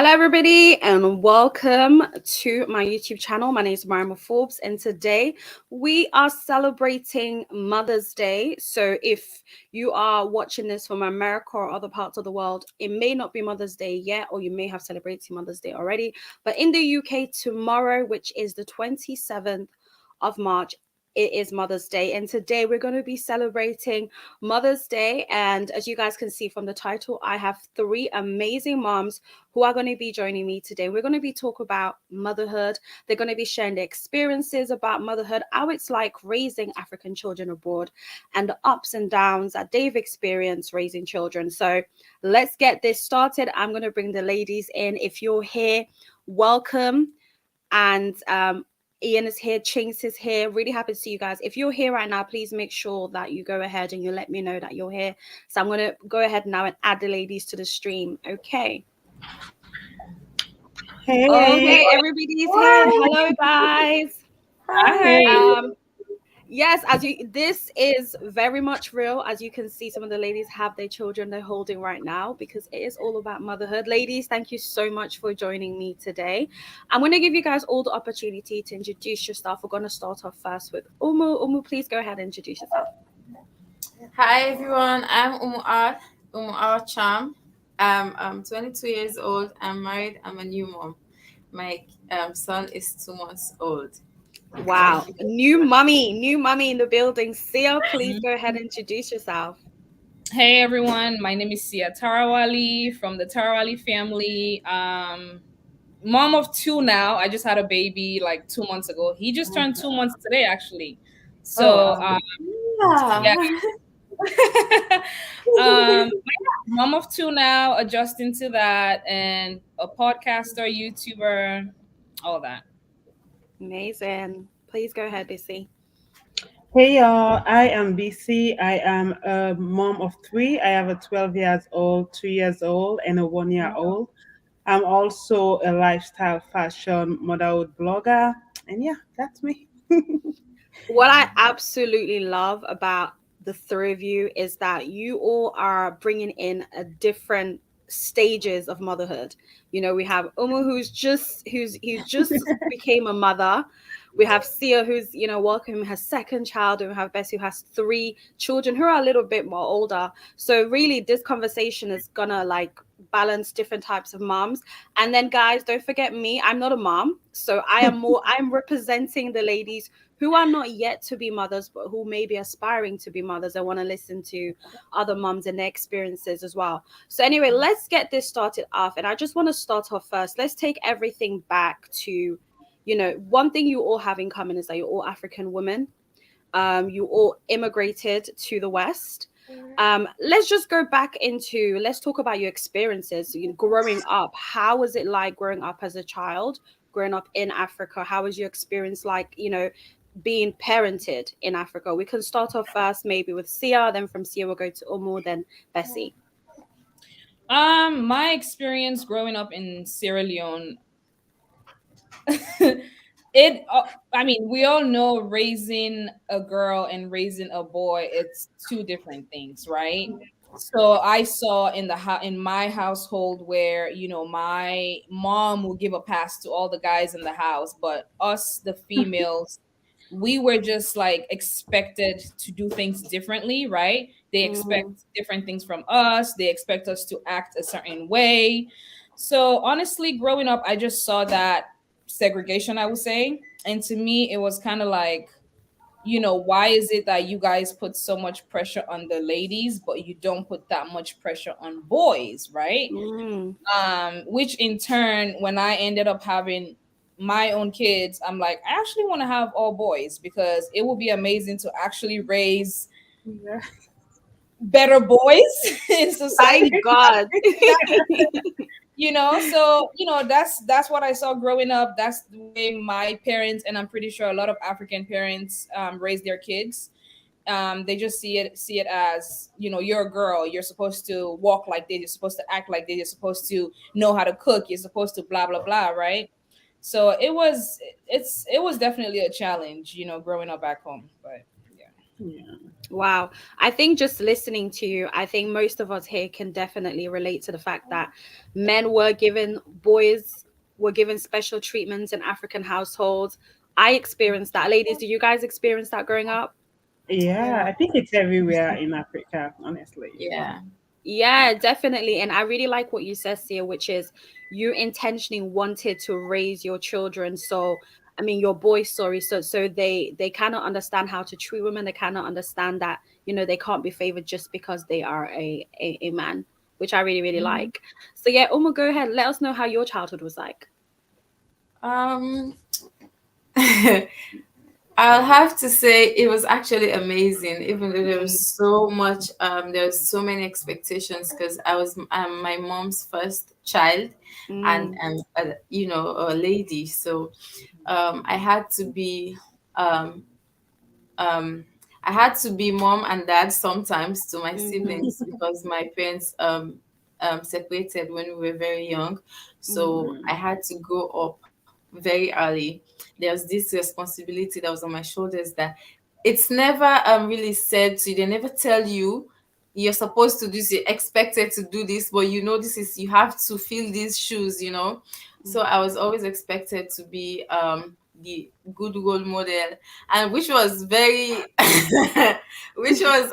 Hello, everybody, and welcome to my YouTube channel. My name is Marima Forbes, and today we are celebrating Mother's Day. So, if you are watching this from America or other parts of the world, it may not be Mother's Day yet, or you may have celebrated Mother's Day already. But in the UK, tomorrow, which is the 27th of March, it is Mother's Day, and today we're going to be celebrating Mother's Day. And as you guys can see from the title, I have three amazing moms who are going to be joining me today. We're going to be talking about motherhood. They're going to be sharing their experiences about motherhood, how it's like raising African children abroad, and the ups and downs that they've experienced raising children. So let's get this started. I'm going to bring the ladies in. If you're here, welcome. And Ian is here, Chinks is here. Really happy to see you guys. If you're here right now, please make sure that you go ahead and you let me know that you're here. So I'm going to go ahead now and add the ladies to the stream. Okay. Hey. Okay, everybody's here. Hello, guys. Hi. Yes, this is very much real. As you can see, some of the ladies have their children they're holding right now because it is all about motherhood. Ladies, thank you so much for joining me today. I'm going to give you guys all the opportunity to introduce yourself. We're going to start off first with Umu. Umu, please go ahead and introduce yourself. Hi everyone, I'm Umu Cham. I'm 22 years old. I'm married. I'm a new mom. My son is 2 months old. Wow, new mummy in the building. Sia, please go ahead and introduce yourself. Hey everyone, my name is Sia Tarawali from the Tarawali family. Mom of two now. I just had a baby like 2 months ago. He just turned 2 months today, actually. So yeah. Mom of two now, adjusting to that, and a podcaster, YouTuber, all that. Amazing. Please go ahead, Bissy. Hey y'all, I am BC. I am a mom of three. I have a 12 years old, 2 years old, and a 1 year old. I'm also a lifestyle fashion motherhood blogger. And yeah, that's me. What I absolutely love about the three of you is that you all are bringing in a different stages of motherhood. You know, we have Umu who's just became a mother. We have Sia who's welcoming her second child, and we have Bess who has three children who are a little bit more older. So really, this conversation is gonna like balance different types of moms. And then guys, don't forget me. I'm not a mom, so I'm representing the ladies who are not yet to be mothers, but who may be aspiring to be mothers. I want to listen to other moms and their experiences as well. So anyway, let's get this started off. And I just want to start off first. Let's take everything back to, one thing you all have in common is that you're all African women. You all immigrated to the West. Let's just go back let's talk about your experiences growing up. How was it like growing up as a child, growing up in Africa? How was your experience like, being parented in Africa? We can start off first maybe with Sia, then from Sia we'll go to Umu, then Bessie. My experience growing up in Sierra Leone, we all know raising a girl and raising a boy, it's two different things, right? So I saw in my household where my mom will give a pass to all the guys in the house, but us the females, we were just like expected to do things differently, right? They expect different things from us. They expect us to act a certain way. So honestly, growing up, I just saw that segregation, I would say. And to me, it was kind of like, why is it that you guys put so much pressure on the ladies, but you don't put that much pressure on boys, right? Which in turn, when I ended up having my own kids, I'm like, I actually want to have all boys because it would be amazing to actually raise better boys in society. Thank God. So that's what I saw growing up. That's the way my parents, and I'm pretty sure a lot of African parents raise their kids. They just see it as, you're a girl, you're supposed to walk like this, you're supposed to act like this, you're supposed to know how to cook, you're supposed to blah blah blah, right? So it was definitely a challenge, growing up back home. But yeah. Wow. I think just listening to you, I think most of us here can definitely relate to the fact that boys were given special treatments in African households. I experienced that. Ladies, did you guys experience that growing up? Yeah, Yeah. I think it's everywhere in Africa, honestly. Yeah. Yeah, definitely. And I really like what you said, Sia, which is you intentionally wanted to raise your children. So, I mean, your boys, sorry. So they cannot understand how to treat women. They cannot understand that, they can't be favored just because they are a man, which I really, really Mhm. like. So yeah, Uma, go ahead. Let us know how your childhood was like. Um, I'll have to say it was actually amazing, even though there was Mm, so much, there was so many expectations because I was my mom's first child, and mm, a lady, so I had to be um, um, I had to be mom and dad sometimes to my mm-hmm, siblings because my parents separated when we were very young. mm, So I had to grow up very early. There was this responsibility that was on my shoulders that it's never really said to you. They never tell you you're supposed to do this, you're expected to do this, but this is, you have to fill these shoes. So I was always expected to be the good role model, and which was very which was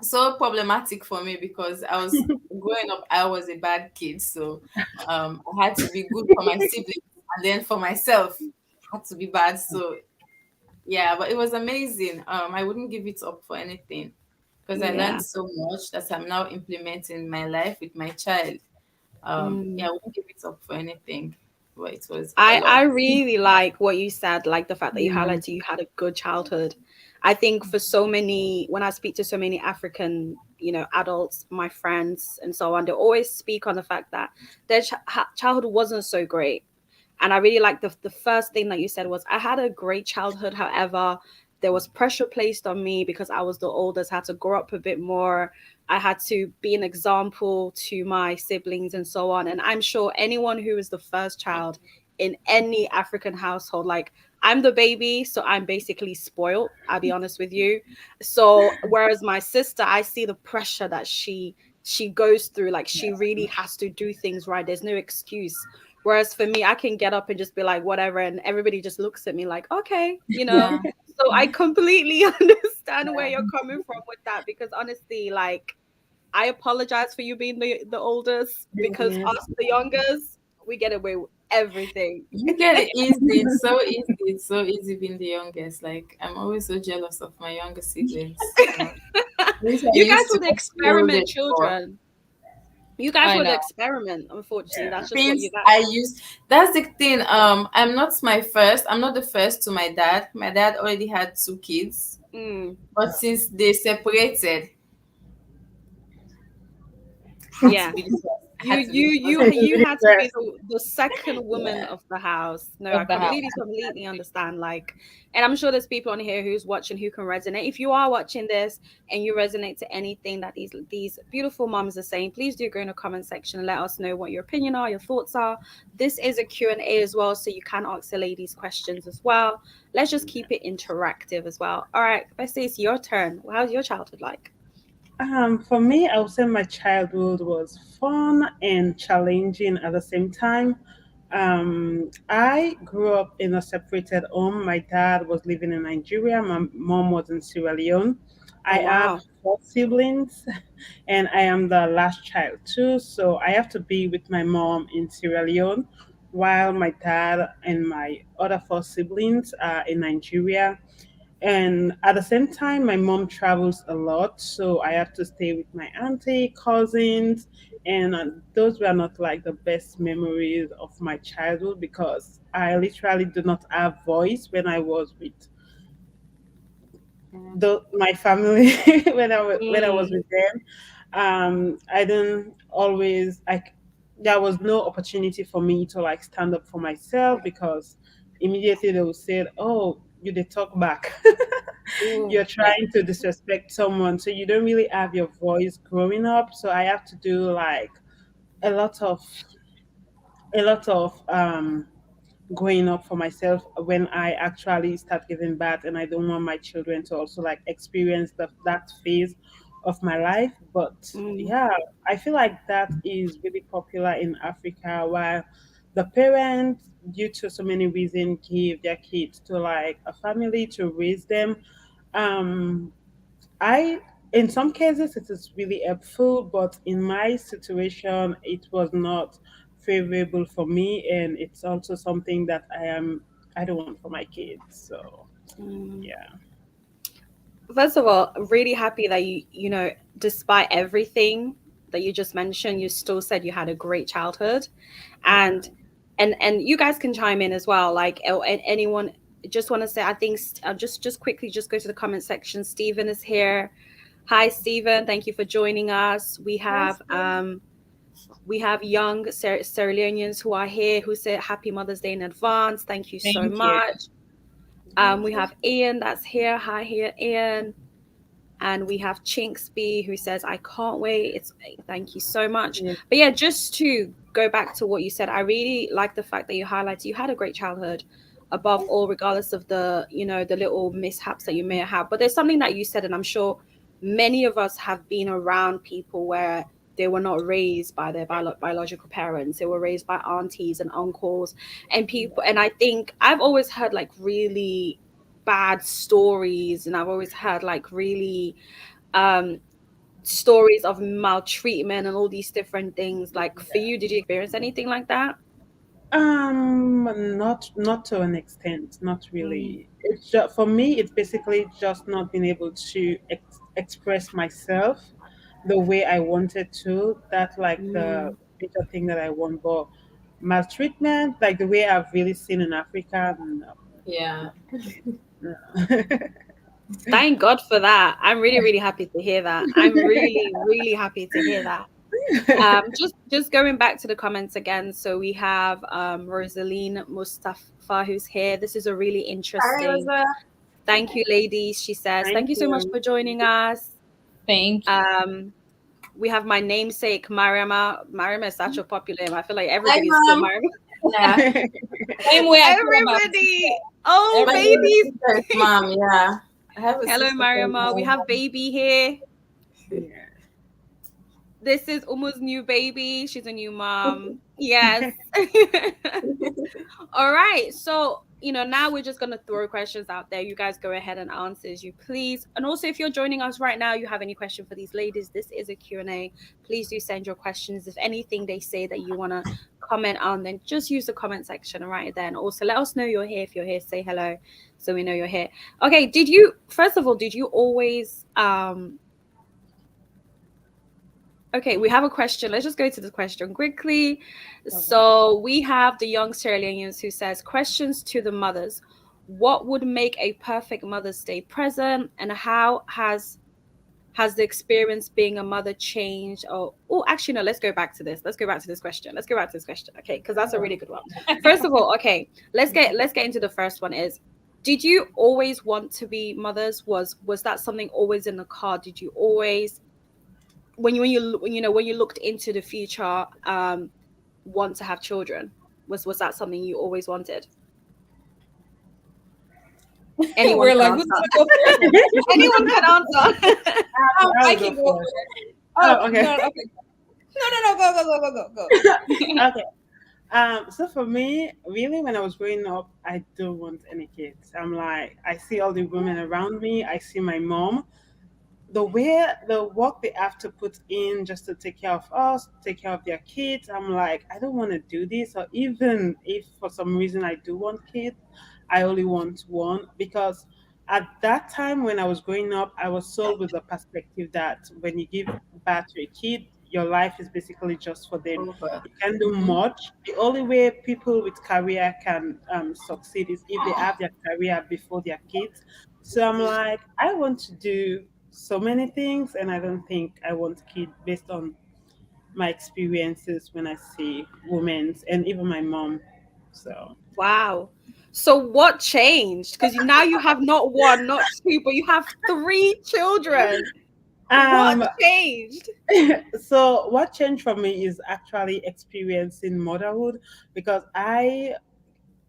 so problematic for me because I was growing up, I was a bad kid. So I had to be good for my siblings, and then for myself I had to be bad. So yeah, but it was amazing. I wouldn't give it up for anything because I yeah. learned so much that I'm now implementing in my life with my child. Yeah, Mm. I wouldn't give it up for anything, but it was a I lot. really like what you said, like the fact that you Mm. highlighted you had a good childhood. I think for so many, when I speak to so many African, adults, my friends and so on, they always speak on the fact that their childhood wasn't so great. And I really like the first thing that you said was I had a great childhood. However, there was pressure placed on me because I was the oldest, had to grow up a bit more. I had to be an example to my siblings and so on. And I'm sure anyone who is the first child in any African household, like I'm the baby, so I'm basically spoiled. I'll be honest with you. So whereas my sister, I see the pressure that she goes through. Like she really has to do things right. There's no excuse. Whereas for me, I can get up and just be like, whatever. And everybody just looks at me like, okay. Yeah. So I completely understand where you're coming from with that because honestly, like, I apologize for you being the oldest because Yeah. us, the youngest, we get away with everything. You get it easy. It's so easy. It's so easy being the youngest. Like I'm always so jealous of my younger siblings. Which I You guys used to were the get experiment scolded for. children. You guys I were the know. experiment, unfortunately. Yeah. That's just what you Since got. I used That's the thing. I'm not the first to my dad. My dad already had two kids. Mm, But since they separated, I had to yeah. be the first. I You had to be you the first. you you had to be Yes. the second woman Yeah. of the house. No, I Of the house. completely understand. Like, and I'm sure there's people on here who's watching who can resonate. If you are watching this and you resonate to anything that these beautiful moms are saying, please do go in the comment section and let us know what your opinion are, your thoughts are. This is a Q&A as well, so you can ask the ladies questions as well. Let's just keep it interactive as well. All right, Bessie, it's your turn. How's your childhood like? For me, I would say my childhood was fun and challenging at the same time. I grew up in a separated home. My dad was living in Nigeria. My mom was in Sierra Leone. Oh I have wow. 4 siblings, and I am the last child too. So I have to be with my mom in Sierra Leone, while my dad and my other 4 siblings are in Nigeria. And at the same time, my mom travels a lot, so I have to stay with my auntie, cousins, and those were not like the best memories of my childhood because I literally do not have voice when I was with my family when I was Mm, with them. I didn't always like there was no opportunity for me to like stand up for myself because immediately they would say, "Oh, you they talk back." ooh, You're trying to disrespect someone, so you don't really have your voice growing up. So I have to do like a lot of a lot of growing up for myself when I actually start giving birth, and I don't want my children to also like experience that phase of my life. But Mm, yeah, I feel like that is really popular in Africa, where the parents, due to so many reasons, give their kids to like a family to raise them. um I, in some cases, it is really helpful, but in my situation, it was not favorable for me, and it's also something that I don't want for my kids. So mm. yeah. First of all, really happy that despite everything that you just mentioned, you still said you had a great childhood. Yeah. And you guys can chime in as well, like, and anyone. Just want to say, I think, just quickly, just go to the comment section. Stephen is here. Hi, Stephen. Thank you for joining us. We have young Sierra Leoneans who are here, who say happy Mother's Day in advance. Thank you so Thank you. much. We have Ian that's here. Hi, here, Ian. And we have Chinksby who says, I can't wait. Thank you so much. Yeah. But yeah, just to go back to what you said, I really like the fact that you highlighted you had a great childhood above all, regardless of the little mishaps that you may have. But there's something that you said, and I'm sure many of us have been around people where they were not raised by their biological parents. They were raised by aunties and uncles and people. And I think I've always heard like really bad stories, and I've always heard like really um stories of maltreatment and all these different things. Like, for you, did you experience anything like that? Not to an extent, not Mm, really. It's just for me. It's basically just not being able to express myself the way I wanted to. That's like the mm. major thing that I want. But maltreatment, like the way I've really seen in Africa, no, Yeah. not really. No. Thank God for that. I'm really, really happy to hear that. I'm really, really happy to hear that. Just going back to the comments again. So we have Rosaline Mustafa who's here. This is a really Hi, interesting. Rosa. Thank you, ladies. She says, Thank thank you so much you. for joining us. Thank you. We have my namesake, Mariama. Mariama is such a popular name. I feel like Hi, everybody's called mom. Mariama. Yeah. Same way I feel about my sister. Everybody. Oh, My Everybody. little babies. sister is mom. Yeah. I have a Hello, sister called Mariama. We have mom. baby here. Yeah. This is Umu's new baby. She's a new mom. Yes. All right. So, now we're just going to throw questions out there. You guys go ahead and answer as you please. And also, if you're joining us right now, you have any question for these ladies, this is a Q&A. Please do send your questions. If anything they say that you want to comment on, then just use the comment section right there. And also let us know you're here. If you're here, say hello so we know you're here. Okay. First of all, did you always, okay, we have a question. Let's just go to the question quickly. Okay. So we have the young Sierra Leoneans who says, questions to the mothers. What would make a perfect Mother's Day present, and how has the experience being a mother changed? Oh, actually, no, let's go back to this. Let's go back to this question. Okay, because that's a really good one. First of all, okay, let's get into the first one is, did you always want to be mothers? Was that something always in the card? Did you always, when you looked into the future, want to have children? Was that something you always wanted? Anyone We're can like, who's gonna answer. go first? Anyone can answer. I I'll go can go first. first. Oh Oh, okay. no, okay. No, go. Okay. So for me, really, when I was growing up, I don't want any kids. I'm like, I see all the women around me. I see my mom. The work they have to put in just to take care of us, take care of their kids. I'm like, I don't want to do this. Or even if for some reason I do want kids, I only want one, because at that time when I was growing up, I was sold with the perspective that when you give birth to a kid, your life is basically just for them. Over. You can't do Mm-hmm. much. The only way people with career can succeed is if they have their career before their kids. So I'm like, I want to do so many things, and I don't think I want kids based on my experiences when I see women and even my mom. So Wow. So what changed? Because now you have not one, not two, but you have three children. What um changed? so what changed for me is actually experiencing motherhood, because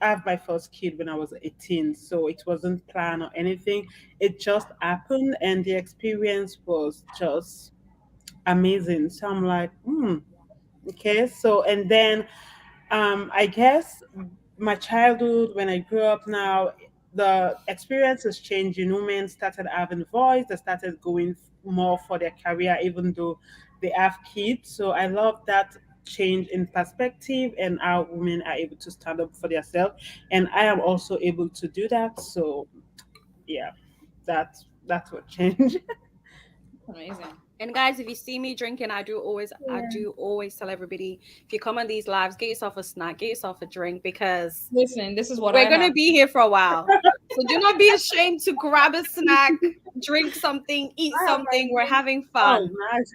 have my first kid when I was 18, so it wasn't planned or anything. It just happened, and the experience was just amazing. So I'm like, okay. So and then I guess my childhood, when I grew up now, the experience has changed. Women started having voice, they started going more for their career, even though they have kids. So I love that change in perspective and how women are able to stand up for themselves. And I am also able to do that. So yeah, that's what changed. Amazing. And guys, if you see me drinking, I do always tell everybody, if you come on these lives, get yourself a snack, get yourself a drink, because Listen, this is what we're I gonna have. be here for a while. So do not be ashamed to grab a snack, drink something, eat I have my something. We're having oh fun. nice.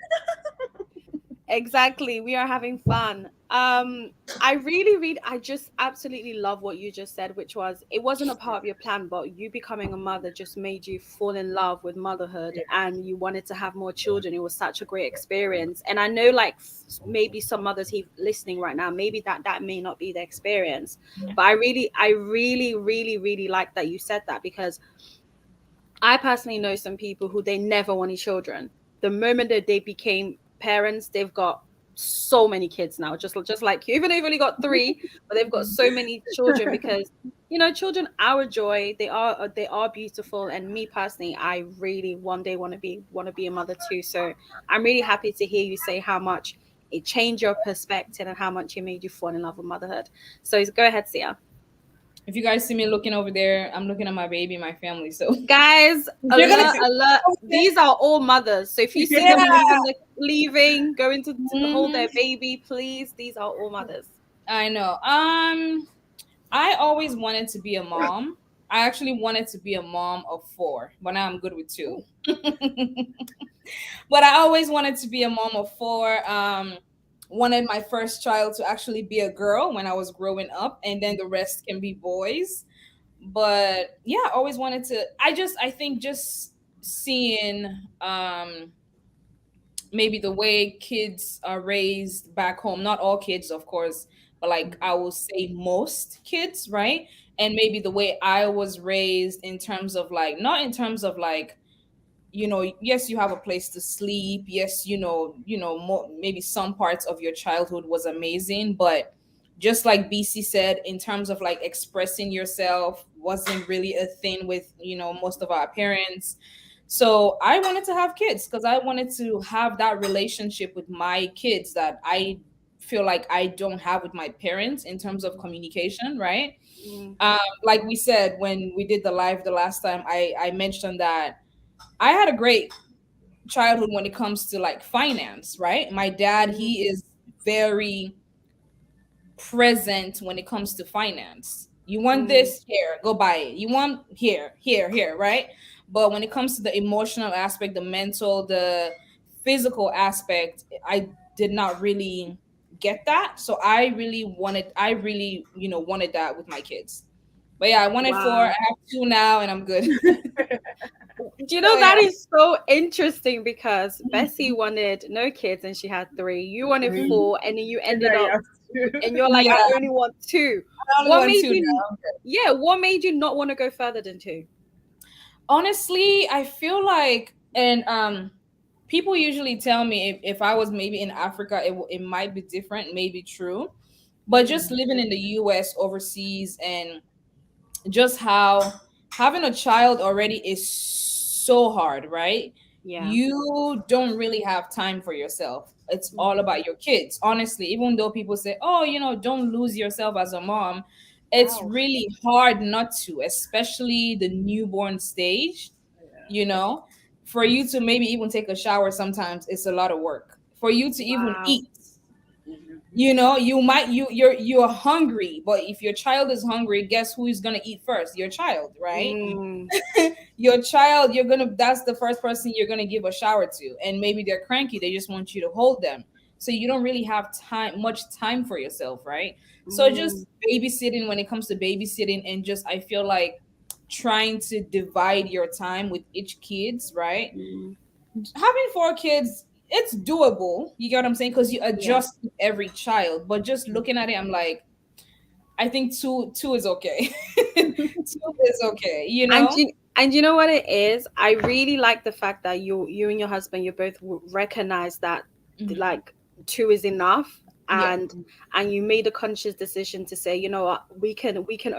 Exactly. We are having fun. I really, I just absolutely love what you just said, which was, it wasn't a part of your plan, but you becoming a mother just made you fall in love with motherhood and you wanted to have more children. It was such a great experience. And I know, like, maybe some mothers listening right now, maybe that may not be their experience. But I really like that you said that, because I personally know some people who they never wanted children. The moment that they became parents, they've got so many kids now, just like you. Even though you've only got three, but they've got so many children, because children are a joy. They are beautiful. And me personally, I really one day want to be a mother too. So I'm really happy to hear you say how much it changed your perspective and how much it made you fall in love with motherhood. So go ahead, Sia. If you guys see me looking over there, I'm looking at my baby, my family. So Guys, you're gonna alert, see. alert. These are all mothers. So if you see Yeah. them leaving, going to hold Hmm. their baby, please, these are all mothers. I know. I always wanted to be a mom. I actually wanted to be a mom of four, but now I'm good with two. Ooh. But I always wanted to be a mom of four. Wanted my first child to actually be a girl when I was growing up, and then the rest can be boys. But yeah, I always wanted to. I think just seeing maybe the way kids are raised back home, not all kids of course, but like I will say most kids, right? And maybe the way I was raised, in terms of like, not in terms of like, yes, you have a place to sleep, yes, maybe some parts of your childhood was amazing, but just like BC said, in terms of like expressing yourself wasn't really a thing with most of our parents. So I wanted to have kids because I wanted to have that relationship with my kids that I feel like I don't have with my parents, in terms of communication, right? Mm, Like we said when we did the live the last time, I mentioned that I had a great childhood when it comes to like finance, right? My dad, mm, he is very present when it comes to finance. You want mm, this, here, go buy it. You want here, here, here, right? But when it comes to the emotional aspect, the mental, the physical aspect, I did not really get that. So I really, wanted that with my kids. But yeah, I wanted four. I wow. have two now and I'm good. Do you So know yeah. that is so interesting, because Bessie wanted no kids and she had three. You wanted Mhm. four, and then you And ended I up, have to. and you're like, Yeah, I only want two. I only What want made two you? now. Yeah, what made you not want to go further than two? Honestly, I feel like, and people usually tell me if I was maybe in Africa, it might be different, maybe true. But just Mm, living in the US, overseas, and just how having a child already is so hard, right? yeah. You don't really have time for yourself. It's all Mm, about your kids. Honestly, even though people say, "Oh, don't lose yourself as a mom," it's wow. really hard not to, especially the newborn stage, you know. For you to maybe even take a shower sometimes it's a lot of work. For you to even Wow. eat, you're hungry, but if your child is hungry, guess who is going to eat first? Your child, right? Mm, Your child, that's the first person you're going to give a shower to, and maybe they're cranky, they just want you to hold them, so you don't really have much time for yourself, right? So mm, just babysitting, when it comes to babysitting, and just I feel like trying to divide your time with each kids, right? mm, Having four kids, it's doable, you get what I'm saying, because you yeah. adjust to every child, but just looking at it, I'm like, I think two is okay. Two is okay, you And know? you know what it is? I really like the fact that you and your husband, you both recognize that Mhm. like two is enough, Yeah. and you made a conscious decision to say, you know what, we can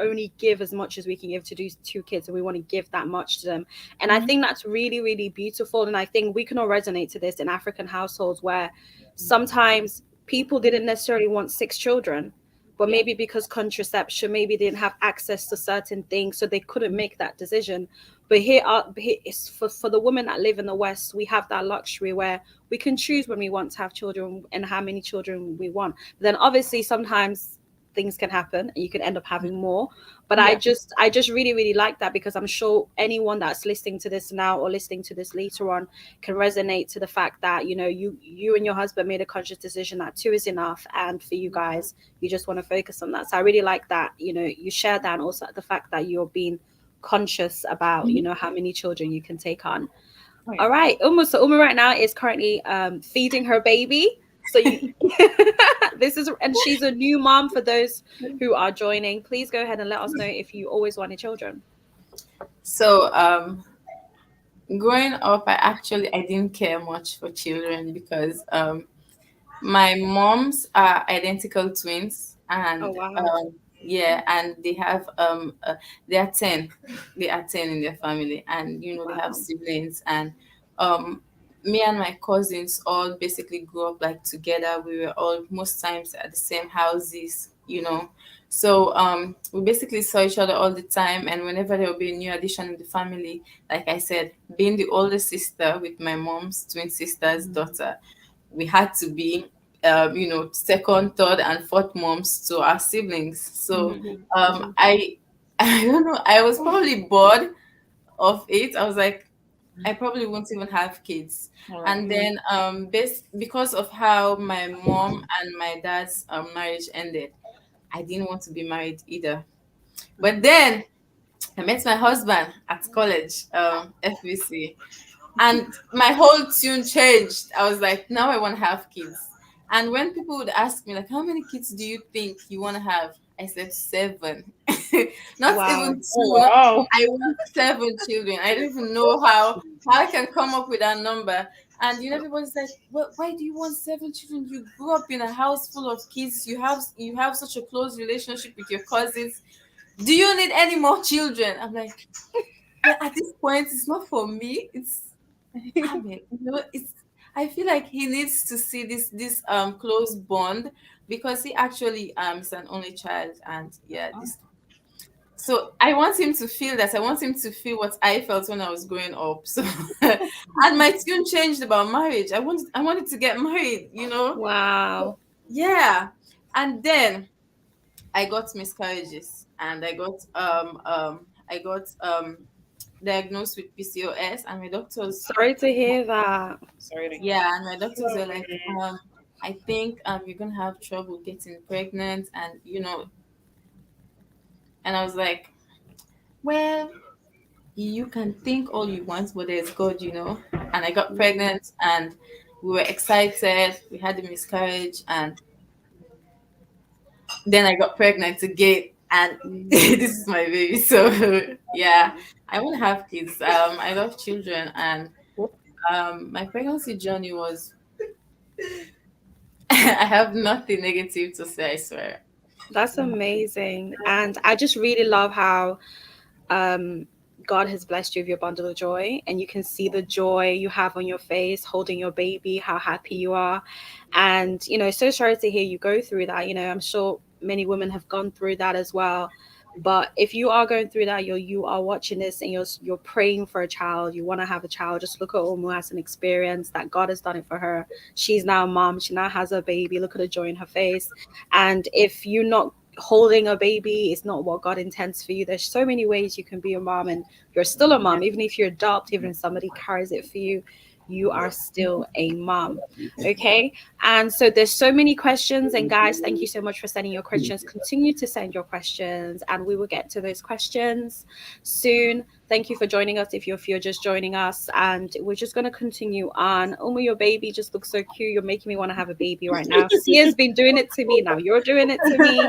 only give as much as we can give to these two kids, and we want to give that much to them. And I Mhm. think that's really, really beautiful. And I think we can all resonate to this in African households where sometimes people didn't necessarily want six children, but Yeah. maybe because contraception, maybe they didn't have access to certain things, so they couldn't make that decision. But here is for the women that live in the West, we have that luxury where we can choose when we want to have children and how many children we want. But then obviously sometimes things can happen and you can end up having more. But I Yeah. just really, really like that, because I'm sure anyone that's listening to this now or listening to this later on can resonate to the fact that, you know, you and your husband made a conscious decision that two is enough, and for you guys, you just want to focus on that. So I really like that, you know, you share that, and also the fact that you're being conscious about, you Mhm. know, how many children you can take on. Oh, yeah. All right, Uma right now is currently feeding her baby. So you this is, and she's a new mom for those who are joining. Please go ahead and let us know if you always wanted children. So growing up, I didn't care much for children because my moms are identical twins, Oh and wow. yeah, and they are 10. They are 10 in their family, and they have Wow. siblings, and um me and my cousins all basically grew up like together. We were all most times at the same houses. So we basically saw each other all the time, and whenever there will be a new addition in the family, like I said, being the older sister with my mom's twin sister's daughter, we had to be second, third, and fourth moms to our siblings. So Mhm. I I don't know, I was probably bored of it. I was like, I probably won't even have kids. All right. And then because of how my mom and my dad's marriage ended, I didn't want to be married either. But then I met my husband at college, FVC, and my whole tune changed. I was like, now I want to have kids. And when people would ask me, like, how many kids do you think you want to have? I said seven. Not Wow. even Oh, two. wow. I want seven children. I don't even know how I can come up with that number. And everybody's like, well, why do you want seven children? You grew up in a house full of kids. You have such a close relationship with your cousins. Do you need any more children? I'm like, well, at this point, it's not for me. I mean, it's. I feel like he needs to see this close bond, because he actually is an only child, and yeah, Oh. this. So I want him to feel that. I want him to feel what I felt when I was growing up. So, and my tune changed about marriage. I wanted to get married. Wow. Yeah, and then I got miscarriages, and I got diagnosed with PCOS, and my doctors, Sorry to hear that. Sorry to hear. yeah, and my doctors were like, Sorry. I think you're gonna have trouble getting pregnant, and I was like, well, you can think all you want, but there's God. And I got pregnant, and we were excited. We had a miscarriage, and then I got pregnant again, and this is my baby. So yeah, I want to have kids. I love children, and my pregnancy journey was. I have nothing negative to say. I swear. That's amazing. And I just really love how um God has blessed you with your bundle of joy, and you can see the joy you have on your face holding your baby, how happy you are. And so sorry to hear you go through that. I'm sure many women have gone through that as well. But if you are going through that, you are watching this and you're praying for a child, you want to have a child, just look at Omu as an experience that God has done it for her. She's now a mom, she now has a baby, look at the joy in her face. And if you're not holding a baby is not what God intends for you, there's so many ways you can be a mom, and you're still a mom. Even if you're adopted, even if somebody carries it for you, you are still a mom. Okay. And so there's so many questions, and guys, thank you so much for sending your questions. Continue to send your questions, and we will get to those questions soon. Thank you for joining us if you're just joining us. And we're just going to continue on. Uma, your baby just looks so cute. You're making me want to have a baby right now. Sia's been doing it to me. Now you're doing it to me.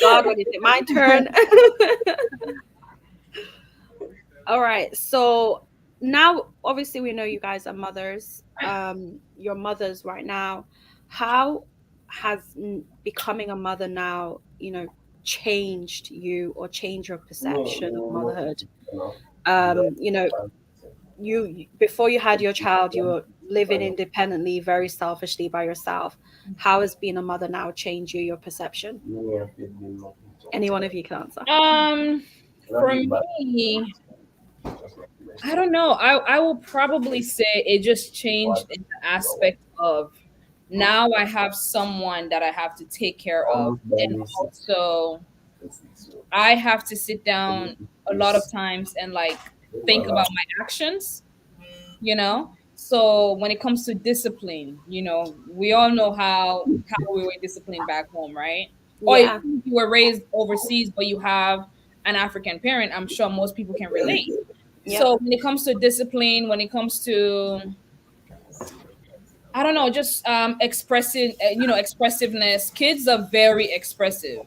God, when is it my turn? All right. So now, obviously, we know you guys are mothers. You're mothers right now. How has becoming a mother now, changed you or changed your perception of motherhood? You know, you before you had your child, you were living independently, very selfishly by yourself. How has being a mother now changed you, your perception? Any one of you can answer. For me, I don't know. I will probably say it just changed in the aspect of now I have someone that I have to take care of, and also I have to sit down a lot of times and like think about my actions, you know. So when it comes to discipline, we all know how we were disciplined back home, right? Or if Yeah. you were raised overseas but you have an African parent, I'm sure most people can relate. Yep. So when it comes to discipline, when it comes to, I don't know, just expressing, expressiveness. Kids are very expressive.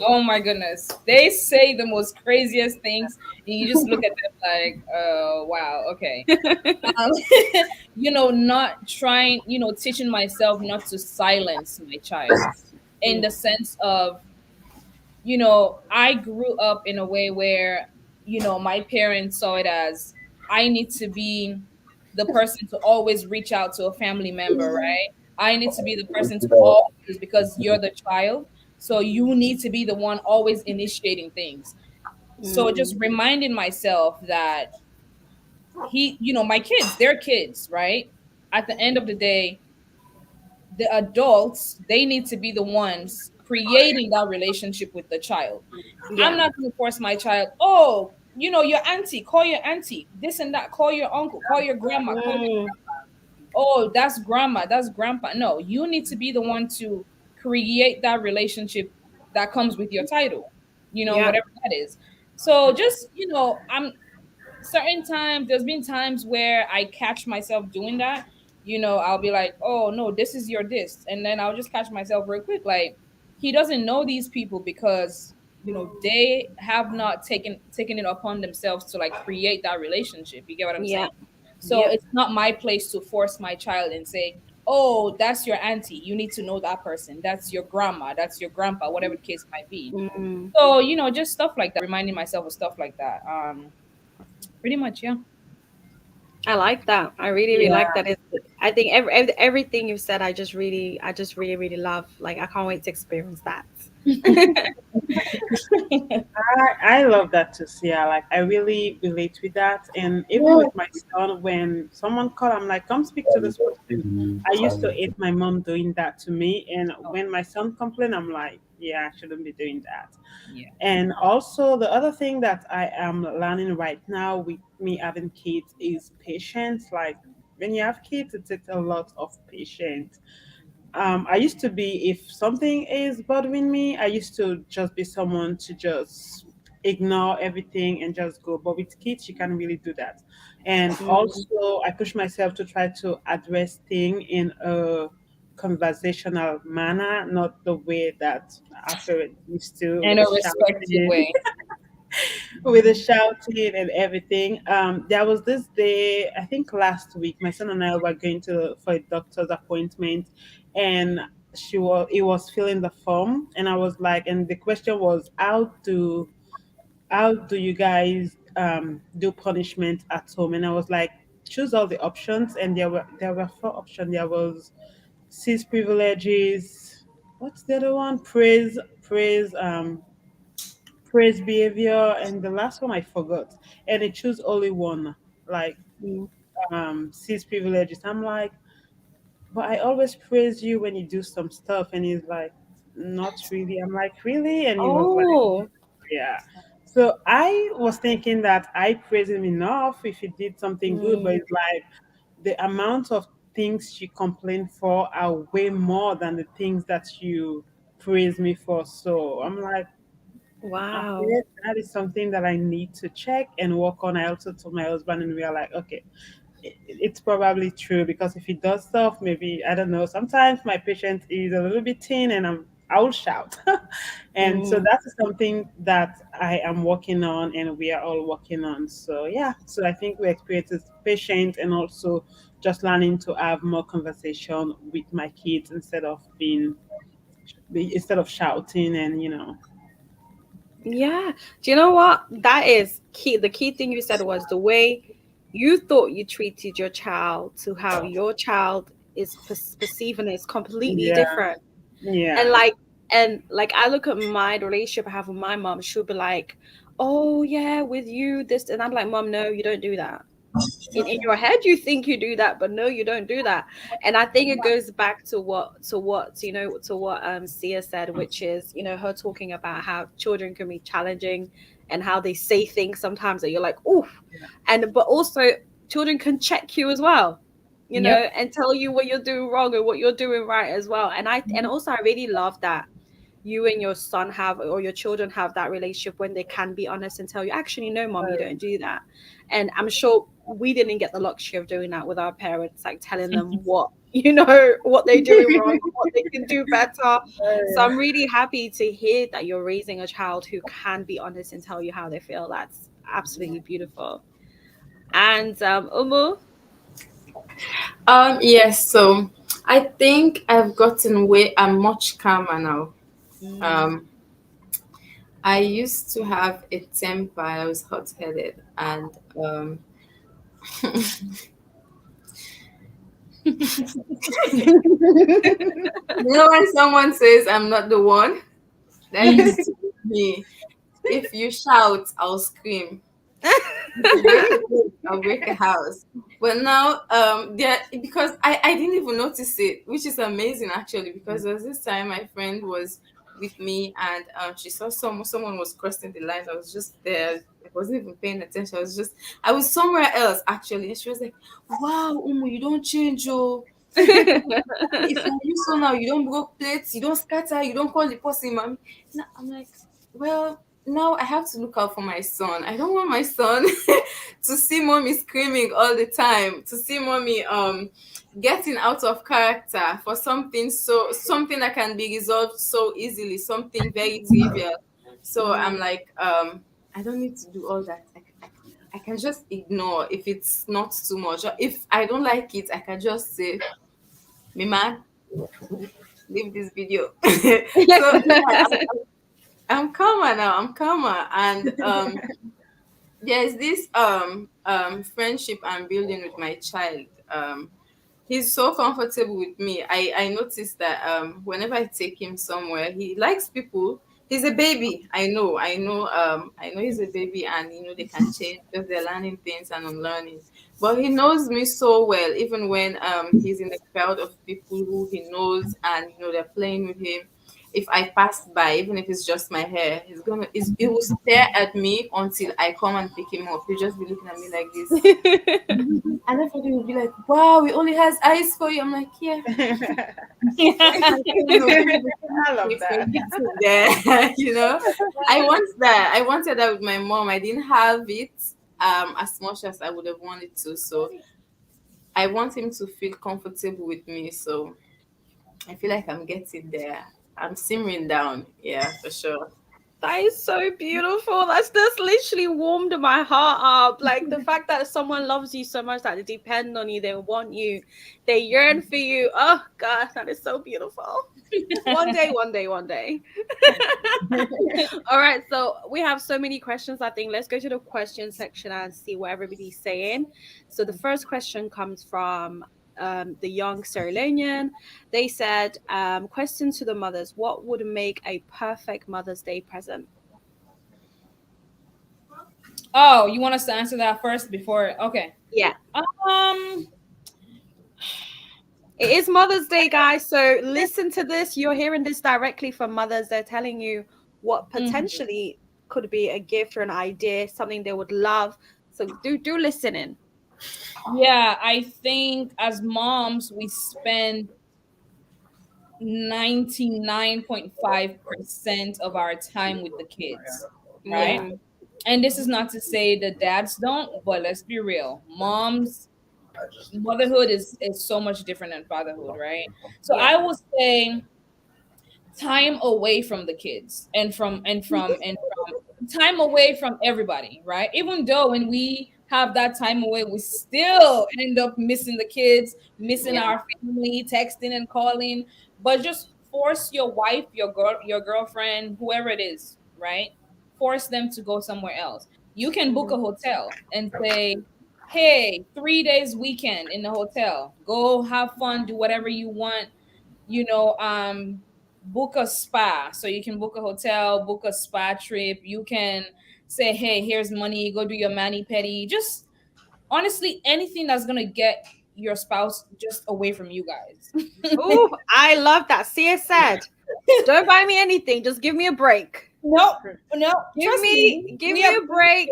Oh my goodness. They say the most craziest things, and you just look at them like, wow, okay. Um, not trying, teaching myself not to silence my child in the sense of, I grew up in a way where, my parents saw it as I need to be the person to always reach out to a family member, right? I need to be the person to always, because you're the child. So you need to be the one always initiating things. So just Mm. reminding myself that my kids, they're kids, right? At the end of the day, the adults, they need to be the ones creating that relationship with the child. I'm Yeah. not going to force my child, oh, your auntie, call your auntie, this and that, call your uncle, call your grandma, call your, Mm. oh, that's grandma, that's grandpa. No, you need to be the one to create that relationship that comes with your title, Yeah. whatever that is. So just, I'm certain times, there's been times where I catch myself doing that. I'll be like, oh no, this is your this. And then I'll just catch myself real quick. Like, he doesn't know these people because they have not taken it upon themselves to like create that relationship. You get what I'm Yeah. saying? So Yep. it's not my place to force my child and say, oh, that's your auntie, you need to know that person, that's your grandma, that's your grandpa, whatever the case might be. Mm. So just stuff like that, reminding myself of stuff like that. Pretty much, yeah. I like that. I really, really Yeah. like that. I think everything you said, I just really, really love. Like, I can't wait to experience that. I love that too, Sia. Like I really relate with that. And even with my son, when someone call, I'm like, come speak to this person. I used to hate my mom doing that to me. And when my son complained, I'm like, yeah, I shouldn't be doing that. Yeah. And also the other thing that I am learning right now with me having kids is patience. Like when you have kids, it takes a lot of patience. I used to be, if something is bothering me, I used to just be someone to just ignore everything and just go. But with kids, you can't really do that. And Mm. also, I push myself to try to address things in a conversational manner, not the way that our parents used to In with a the respectful shouting way. with the shouting and everything. There was this day, I think last week, my son and I were going to for a doctor's appointment, and he was filling the form, and I was like, and the question was, how do you guys do punishment at home? And I was like, choose all the options, and there were four options. There was seize privileges. What's the other one? Praise behavior, and the last one I forgot. And it choose only one, like Mm. seize privileges. I'm like, but I always praise you when you do some stuff, and he's like, not really. I'm like, really? And he was like, Oh. yeah. So I was thinking that I praise him enough if he did something good, but Mm. it's like the amount of things you complain for are way more than the things that you praise me for. So I'm like, Wow. Okay, that is something that I need to check and work on. I also told my husband, and we are like, okay, it's probably true because if he does stuff, maybe I don't know. Sometimes my patient is a little bit thin, and I'll shout, and so Mm. that's something that I am working on, and we are all working on. So yeah, so I think we experience patient and also just learning to have more conversation with my kids instead of shouting and Yeah. Do you know what? That is key. The key thing you said was the way you thought you treated your child to how your child is perceiving it is completely yeah, different. And yeah. like I look at my relationship I have with my mom, she'll be like, "Oh yeah, with you this," and I'm like, "Mom, no, you don't do that." In your head you think you do that, but no, you don't do that. And I think it goes back to what Sia said, which is, her talking about how children can be challenging and how they say things sometimes that you're like, oof. And but also children can check you as well, Yep. and tell you what you're doing wrong and what you're doing right as well. And also I really love that you and your son have, or your children have, that relationship when they can be honest and tell you, actually, no, mom, you don't do that. And I'm sure we didn't get the luxury of doing that with our parents, like telling them what they're doing wrong, what they can do better. So I'm really happy to hear that you're raising a child who can be honest and tell you how they feel. That's absolutely beautiful. And Umu. Yes, so I think I've gotten way. I'm much calmer now. Mm. Um, I used to have a temper. I was hot-headed, and when someone says I'm not the one, that used to be me. If you shout, I'll scream. If you break a plate, I'll break a house. But now, there, because I didn't even notice it, which is amazing actually. Because there was this time my friend was with me, and she saw someone was crossing the line. I was just there. I wasn't even paying attention. I was somewhere else actually. And she was like, "Wow, Umu, you don't change, oh. If you're you so now, you don't broke plates, you don't scatter, you don't call the person, mommy." Now, I'm like, well, now I have to look out for my son. I don't want my son to see mommy screaming all the time, to see mommy getting out of character for something that can be resolved so easily, something very trivial. So I'm Mm. like, I don't need to do all that. I can just ignore if it's not too much. If I don't like it, I can just say, "Me man, leave this video." So yeah, I'm calmer now. I'm calmer, and there's this friendship I'm building with my child. He's so comfortable with me. I noticed that whenever I take him somewhere, he likes people. He's a baby. I know he's a baby, and they can change because they're learning things and unlearning. But he knows me so well, even when he's in a crowd of people who he knows, and they're playing with him. If I pass by, even if it's just my hair, he will stare at me until I come and pick him up. He'll just be looking at me like this. And everybody will be like, "Wow, he only has eyes for you." I'm like, "Yeah." I love If that. there, I want that. I wanted that with my mom. I didn't have it as much as I would have wanted to. So I want him to feel comfortable with me. So I feel like I'm getting there. I'm simmering down. Yeah, for sure. That is so beautiful. That's literally warmed my heart up. Like the fact that someone loves you so much that they depend on you, they want you, they yearn for you. Oh God, that is so beautiful. One day, one day, one day. All right, so we have so many questions. I think let's go to the question section and see what everybody's saying. So the first question comes from the young Sierra Leonean. They said, question to the mothers: what would make a perfect Mother's Day present? Oh, you want us to answer that first before? Okay. Yeah, Um. it is Mother's Day, guys. So listen to this. You're hearing this directly from mothers. They're telling you what Mhm. potentially could be a gift or an idea, something they would love. So do listen in. Yeah, I think as moms we spend 99.5% of our time with the kids, right? Yeah. Mm. And this is not to say the dads don't, but let's be real. Moms, motherhood is so much different than fatherhood, right? So I Yeah. would say time away from the kids and from time away from everybody, right? Even though when we have that time away, we still end up missing the kids, missing Yeah. our family, texting and calling. But just force your wife, your girlfriend, whoever it is, right? Force them to go somewhere else. You can book Mhm. a hotel and say, hey, 3 days weekend in the hotel. Go have fun, do whatever you want, you know, book a spa. So you can book a hotel, book a spa trip. You can say, hey, here's money, go do your mani pedi. Just honestly, anything that's gonna get your spouse just away from you guys. Ooh, I love that. Sia said, "Don't buy me anything. Just give me a break. No, no, Give trust me, me, give me a break."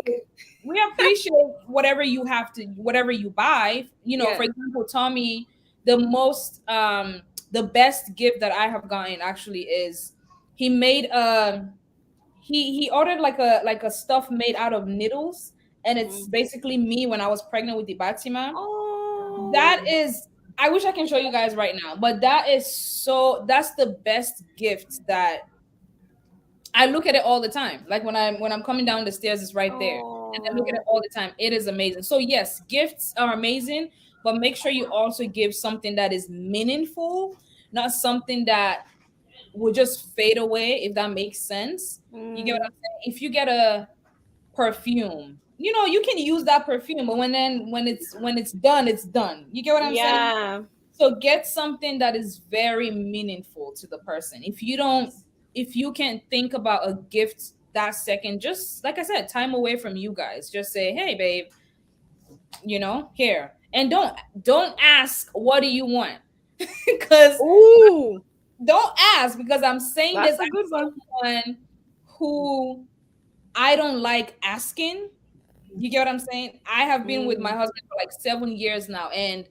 we appreciate whatever you have to, whatever you buy. You know, for Yeah. example, Tommy, the most the best gift that I have gotten actually is he made he ordered like a stuff made out of needles, and it's Mm. basically me when I was pregnant with the Batima. That Oh. is, I wish I can show you guys right now, but that's the best gift that I look at it all the time. Like when I'm coming down the stairs, it's right there. And I look at Oh. it all the time. It is amazing. So yes, gifts are amazing, but make sure you also give something that is meaningful, not something that will just fade away, if that makes sense. You get what Mm. I'm saying? If you get a perfume, you know, you can use that perfume, but when it's done, it's done. You get what I'm saying? Yeah. So get something that is very meaningful to the person. If you can think about a gift that second, just like I said, time away from you guys. Just say, hey babe, here. And don't ask what do you want? Because Ooh, don't ask, because I'm saying this that's a good as one. someone who I don't like asking. You get what I'm saying? I have been with my Mm. husband for like 7 years now, and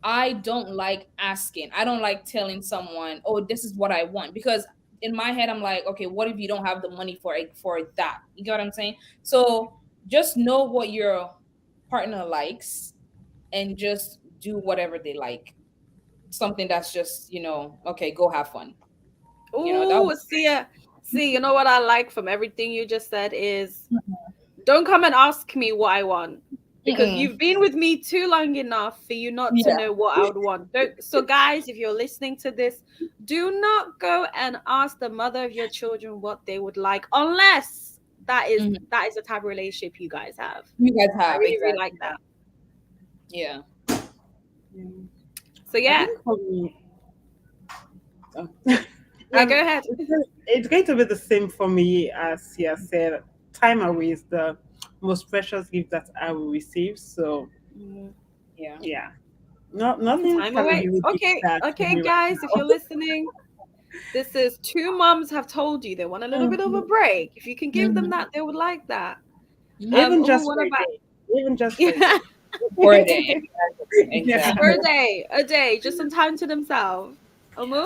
I don't like asking. I don't like telling someone, "Oh, this is what I want," because in my head I'm like, "Okay, what if you don't have the money for that?" You get what I'm saying? So just know what your partner likes and just do whatever they like. Something that's just, okay, go have fun. That Ooh, was see, you know what I like from everything you just said is don't come and ask me what I want because Mm-mm. you've been with me too long enough for you not to Yeah. know what I would want. So, guys, if you're listening to this, do not go and ask the mother of your children what they would like, unless Mhm. that is the type of relationship you guys have. You guys I have really, really like exactly. that. Yeah. Yeah. So, I yeah, think for me, oh, yeah, go ahead. it's going to be the same for me as you said. Time away is the most precious gift that I will receive. So Mm. Yeah. yeah, nothing Time can away. really beat Okay, that for okay, me right guys, if now. you're listening, this is two moms have told you they want a little bit of a break. If you can give them Mhm. that, they would like that. Even Umu, just what for a about day. Even just for a yeah, day. For a day. Yeah. for Exactly. a day, just some time to themselves. Umu?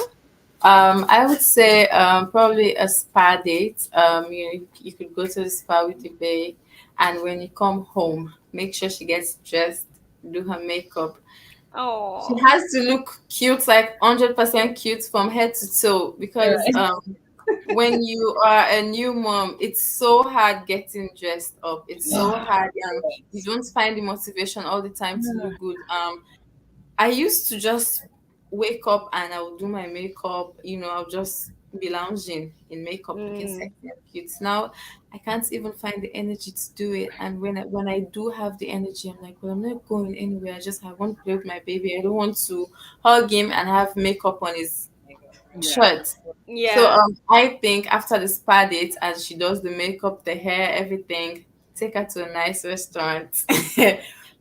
I would say probably a spa date. You could go to the spa with your babe, and when you come home, make sure she gets dressed, do her makeup. She Oh, has to look cute, like 100% cute from head to toe, You're because right. when you are a new mom, it's so hard getting dressed up. It's so hard, and you don't find the motivation all the time to look good. I used to just wake up and I would do my makeup, I'll just be lounging in makeup looking mm, sexy and cute. Now I can't even find the energy to do it. And when I do have the energy, I'm like, well, I'm not going anywhere. I want to play with my baby. I don't want to hug him and have makeup on his Yeah. shirt. So yeah. I think after the spa date, as she does the makeup, the hair, everything, take her to a nice restaurant.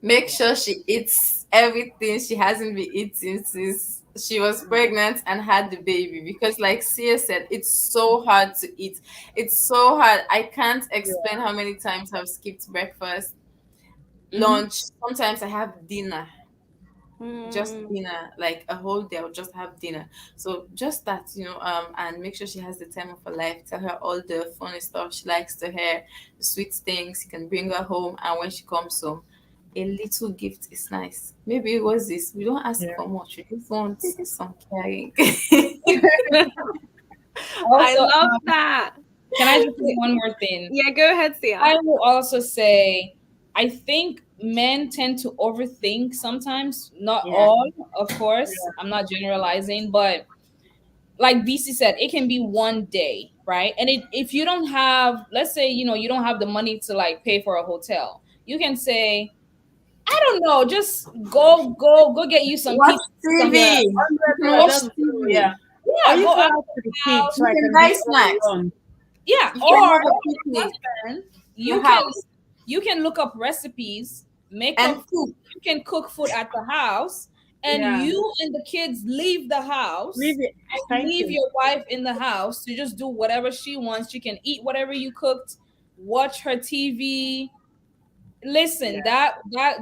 Make sure she eats everything she hasn't been eating since she was pregnant and had the baby. Because, like Sia said, it's so hard to eat. It's so hard. I can't explain how many times I've skipped breakfast, Mm-hmm. lunch. Sometimes I have dinner just Mm. dinner, like a whole day. I'll just have dinner. So just that, and make sure she has the time of her life. Tell her all the funny stuff she likes to hear, the sweet things. You can bring her home, and when she comes home, a little gift is nice. Maybe it was this. We don't ask Yeah. for much. We just want some caring. I Also, love that. can I just say one more thing? Yeah, go ahead, Sia. I will also say, I think men tend to overthink sometimes. Not Yeah. all, of course. I'm not generalizing, but like BC said, it can be one day, right? And if you don't have, let's say, you don't have the money to like pay for a hotel, you can say, I don't know, just go get you some Watch pizza, some Yeah, TV. You can $100, watch that'll do. TV. Yeah. Or yeah, you go can out ask of for the the kids so house. You I can can be buy home snacks. alone. Yeah, You can or have a picnic husband, in your you can house you can look up recipes, make and up, cook. you can cook food at the house, and Yeah. you and the kids leave the Leave house it. and Thank leave you. your wife in the house to just do whatever she wants. She can eat whatever you cooked, watch her TV. Listen, Yeah. that I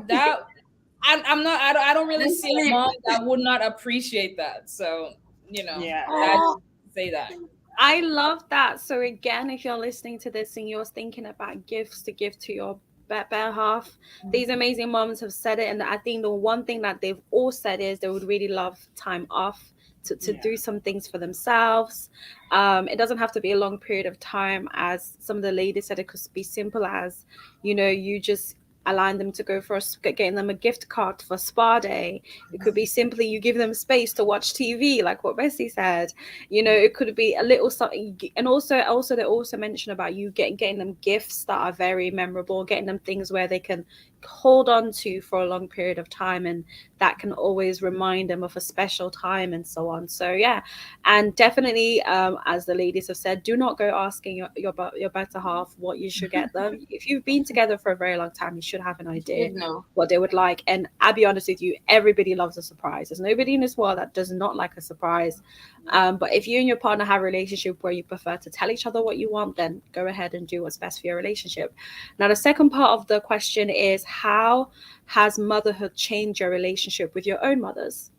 don't really And see a sleep. mom that would not appreciate that. So, Yeah. I Oh, just say that. I love that. So again, if you're listening to this and you're thinking about gifts to give to your better half, these amazing moms have said it, and I think the one thing that they've all said is they would really love time off to Yeah. do some things for themselves. It doesn't have to be a long period of time, as some of the ladies said. It could be simple as, you just allowing them to go for getting them a gift card for spa day. It could be simply you give them space to watch TV, like what Bessie said. It could be a little something. And also they also mention about you getting them gifts that are very memorable, getting them things where they can hold on to for a long period of time, and that can always remind them of a special time and so on. So yeah, and definitely, as the ladies have said, do not go asking your better half what you should get them. If you've been together for a very long time, you should have an You idea should know. what they would like. And I'll be honest with you, everybody loves a surprise. There's nobody in this world that does not like a surprise. But if you and your partner have a relationship where you prefer to tell each other what you want, then go ahead and do what's best for your relationship. Now, the second part of the question is, how has motherhood changed your relationship with your own mothers?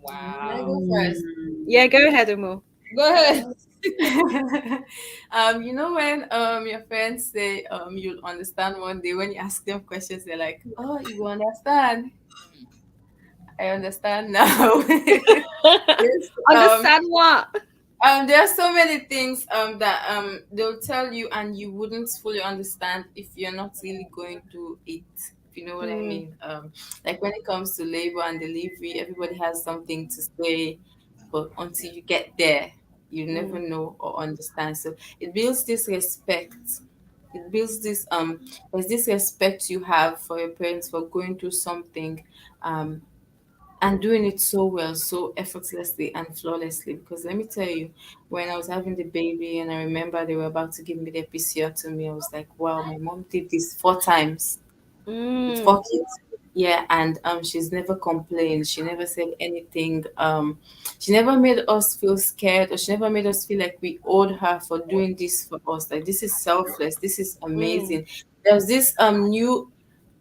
Can I go Wow. first? Yeah, Mm. go ahead, Umu. Go ahead. When your friends say you'll understand one day, when you ask them questions, they're like, "Oh, you will understand." I understand now. Yes, Understand what? there are so many things that they'll tell you and you wouldn't fully understand if you're not really going through it. If you know what I Mm, mean. Like when it comes to labor and delivery, everybody has something to say, but until you get there, you never mm, know or understand. So it builds this respect. It builds this there's this respect you have for your parents for going through something, um and doing it so well, so effortlessly and flawlessly. Because let me tell you, when I was having the baby and I remember they were about to give me the PCR to me, I was like, wow, my mom did this 4 times with mm, 4 kids. Yeah, and she's never complained. She never said anything. She never made us feel scared, or she never made us feel like we owed her for doing this for us. Like this is selfless. This is mm, amazing. There's this new.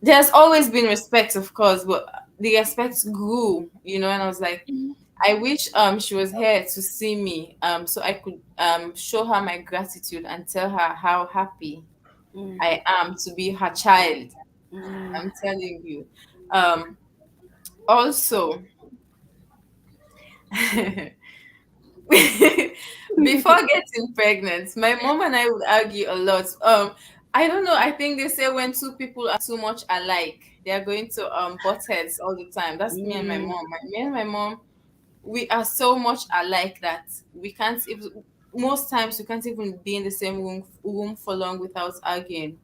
There's always been respect, of course, but the respect grew. And I was like, I wish she was here to see me, so I could show her my gratitude and tell her how happy mm, I am to be her child. mm, I'm telling you. Also, before getting pregnant, my mom and I would argue a lot. I don't know. I think they say when two people are too much alike, they are going to butt heads all the time. That's me and my mm, mom. Me and my mom, we are so much alike that we can't even. Most times, we can't even be in the same room for long without arguing.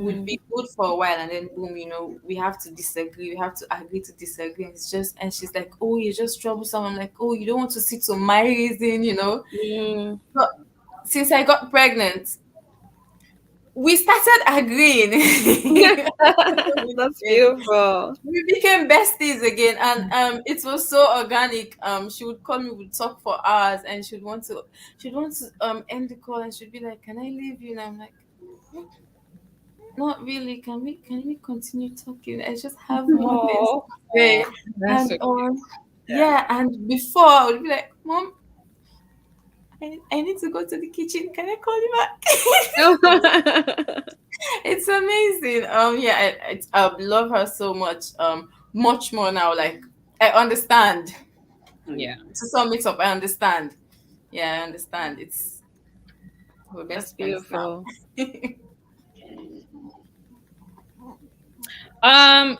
Would mm. be good for a while, and then boom, we have to disagree, we have to agree to disagree. It's just, and she's like, oh, you're just troublesome. I'm like, oh, you don't want to sit to my reason. Mm. But since I got pregnant, we started agreeing. That's beautiful. We became besties again, and it was so organic. She would call me, we'd talk for hours, and she'd want to end the call, and she'd be like, can I leave you? And I'm like, not really. Can we continue talking? I just have more things Oh, to say. That's And okay. yeah, and before I would be like, Mom, I need to go to the kitchen. Can I call you back? It's amazing. Yeah, I love her so much. Much more now. Like I understand. Yeah. To sum it up, I understand. Yeah, I understand. It's we're that's best friends now. beautiful. Um,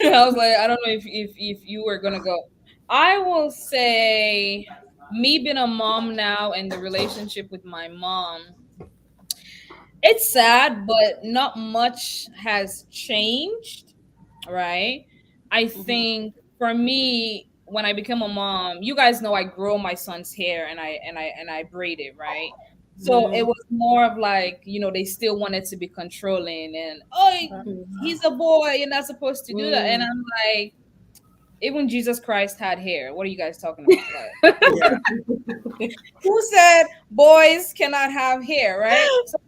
I was like, I don't know if you were gonna go. I will say, me being a mom now and the relationship with my mom, it's sad, but not much has changed, right? I Hmm. think for me, when I became a mom, you guys know I grow my son's hair and I braid it, right? So it Mm, was more of like, they still wanted to be controlling and, oh, he's a boy, you're not supposed to do that. And mm. I'm like, even Jesus Christ had hair. What are you guys talking about? Like, Yeah. who said boys cannot have hair, right? So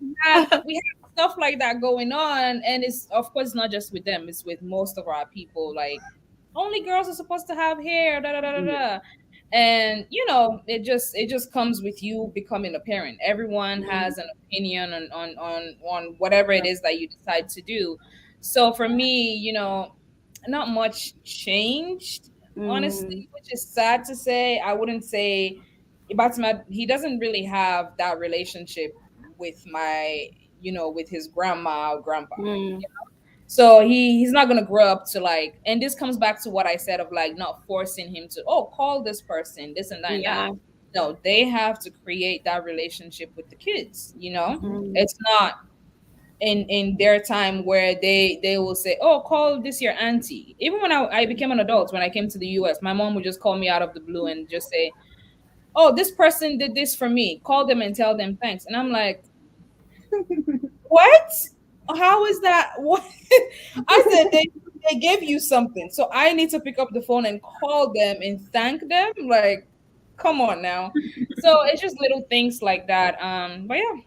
we have stuff like that going on, and it's of course not just with them; it's with most of our people. Like, only girls are supposed to have hair, da da da da Yeah. da. And it just comes with you becoming a parent. Everyone Mm, has an opinion on whatever it is that you decide to do. So for me, not much changed, honestly, mm. which is sad to say. I wouldn't say Ibatima, he doesn't really have that relationship with with his grandma or grandpa. Mm, So he's not gonna grow up to like, and this comes back to what I said of like not forcing him to, oh, call this person, this and that and that. yeah. No, they have to create that relationship with the kids. Mm, It's not in their time where they will say, oh, call this your auntie. Even when I became an adult, when I came to the US, my mom would just call me out of the blue and just say, oh, this person did this for me, call them and tell them thanks. And I'm like, what? How is that? What? I said they gave you something, so I need to pick up the phone and call them and thank them. Like, come on now. So it's just little things like that. But yeah,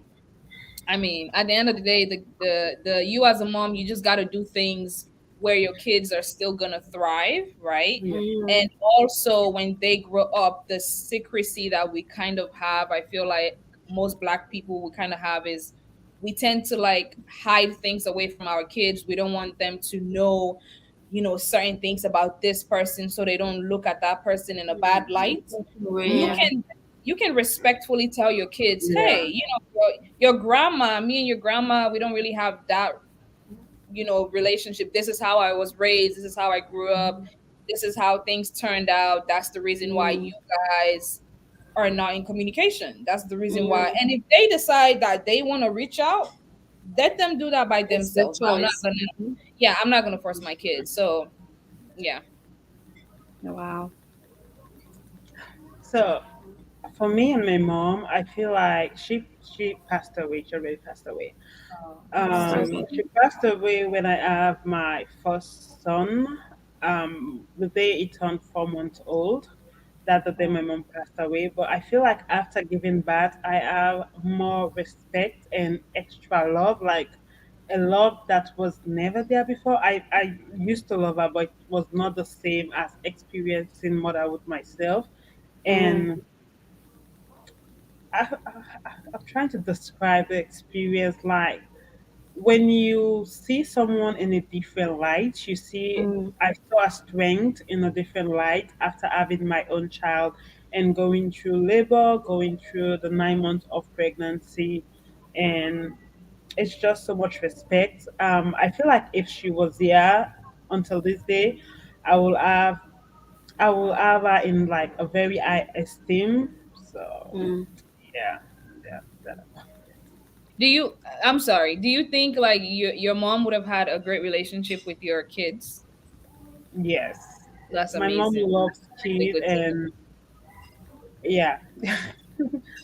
I mean, at the end of the day, the you as a mom, you just got to do things where your kids are still gonna thrive, right? Yeah. And mm, also when they grow up, the secrecy that we kind of have, I feel like most Black people we kind of have is we tend to like hide things away from our kids. We don't want them to know, certain things about this person, so they don't look at that person in a bad light. Anyway, you yeah. mm. can you can respectfully tell your kids, Yeah. hey, your grandma, me and your grandma, we don't really have that, relationship. This is how I was raised, this is how I grew up, this is how things turned out. That's the reason why Mm, you guys are not in communication. That's the reason why. mm. And if they decide that they want to reach out, let them do that by It's the themselves. I'm not choice. gonna Yeah, I'm not gonna force my kids. So yeah. Wow. So for me and my mom, I feel like she passed away. She already passed away. I'm so She sorry. passed away when I have my first son. The day he turned 4 months old. That's the day my mom passed away. But I feel like after giving birth, I have more respect and extra love, like a love that was never there before. I used to love her, but it was not the same as experiencing motherhood myself. Mm, And I'm trying to describe the experience like when you see someone in a different light, you see, mm, I saw a strength in a different light after having my own child and going through labor, going through the 9 months of pregnancy, and it's just so much respect. I feel like if she was here until this day, I will have I will have her in like a very high esteem. So mm. yeah, yeah, that, Do you I'm sorry, do you think like your mom would have had a great relationship with your kids? yes. That's My mom amazing. loves That's really kid good to hear. and yeah.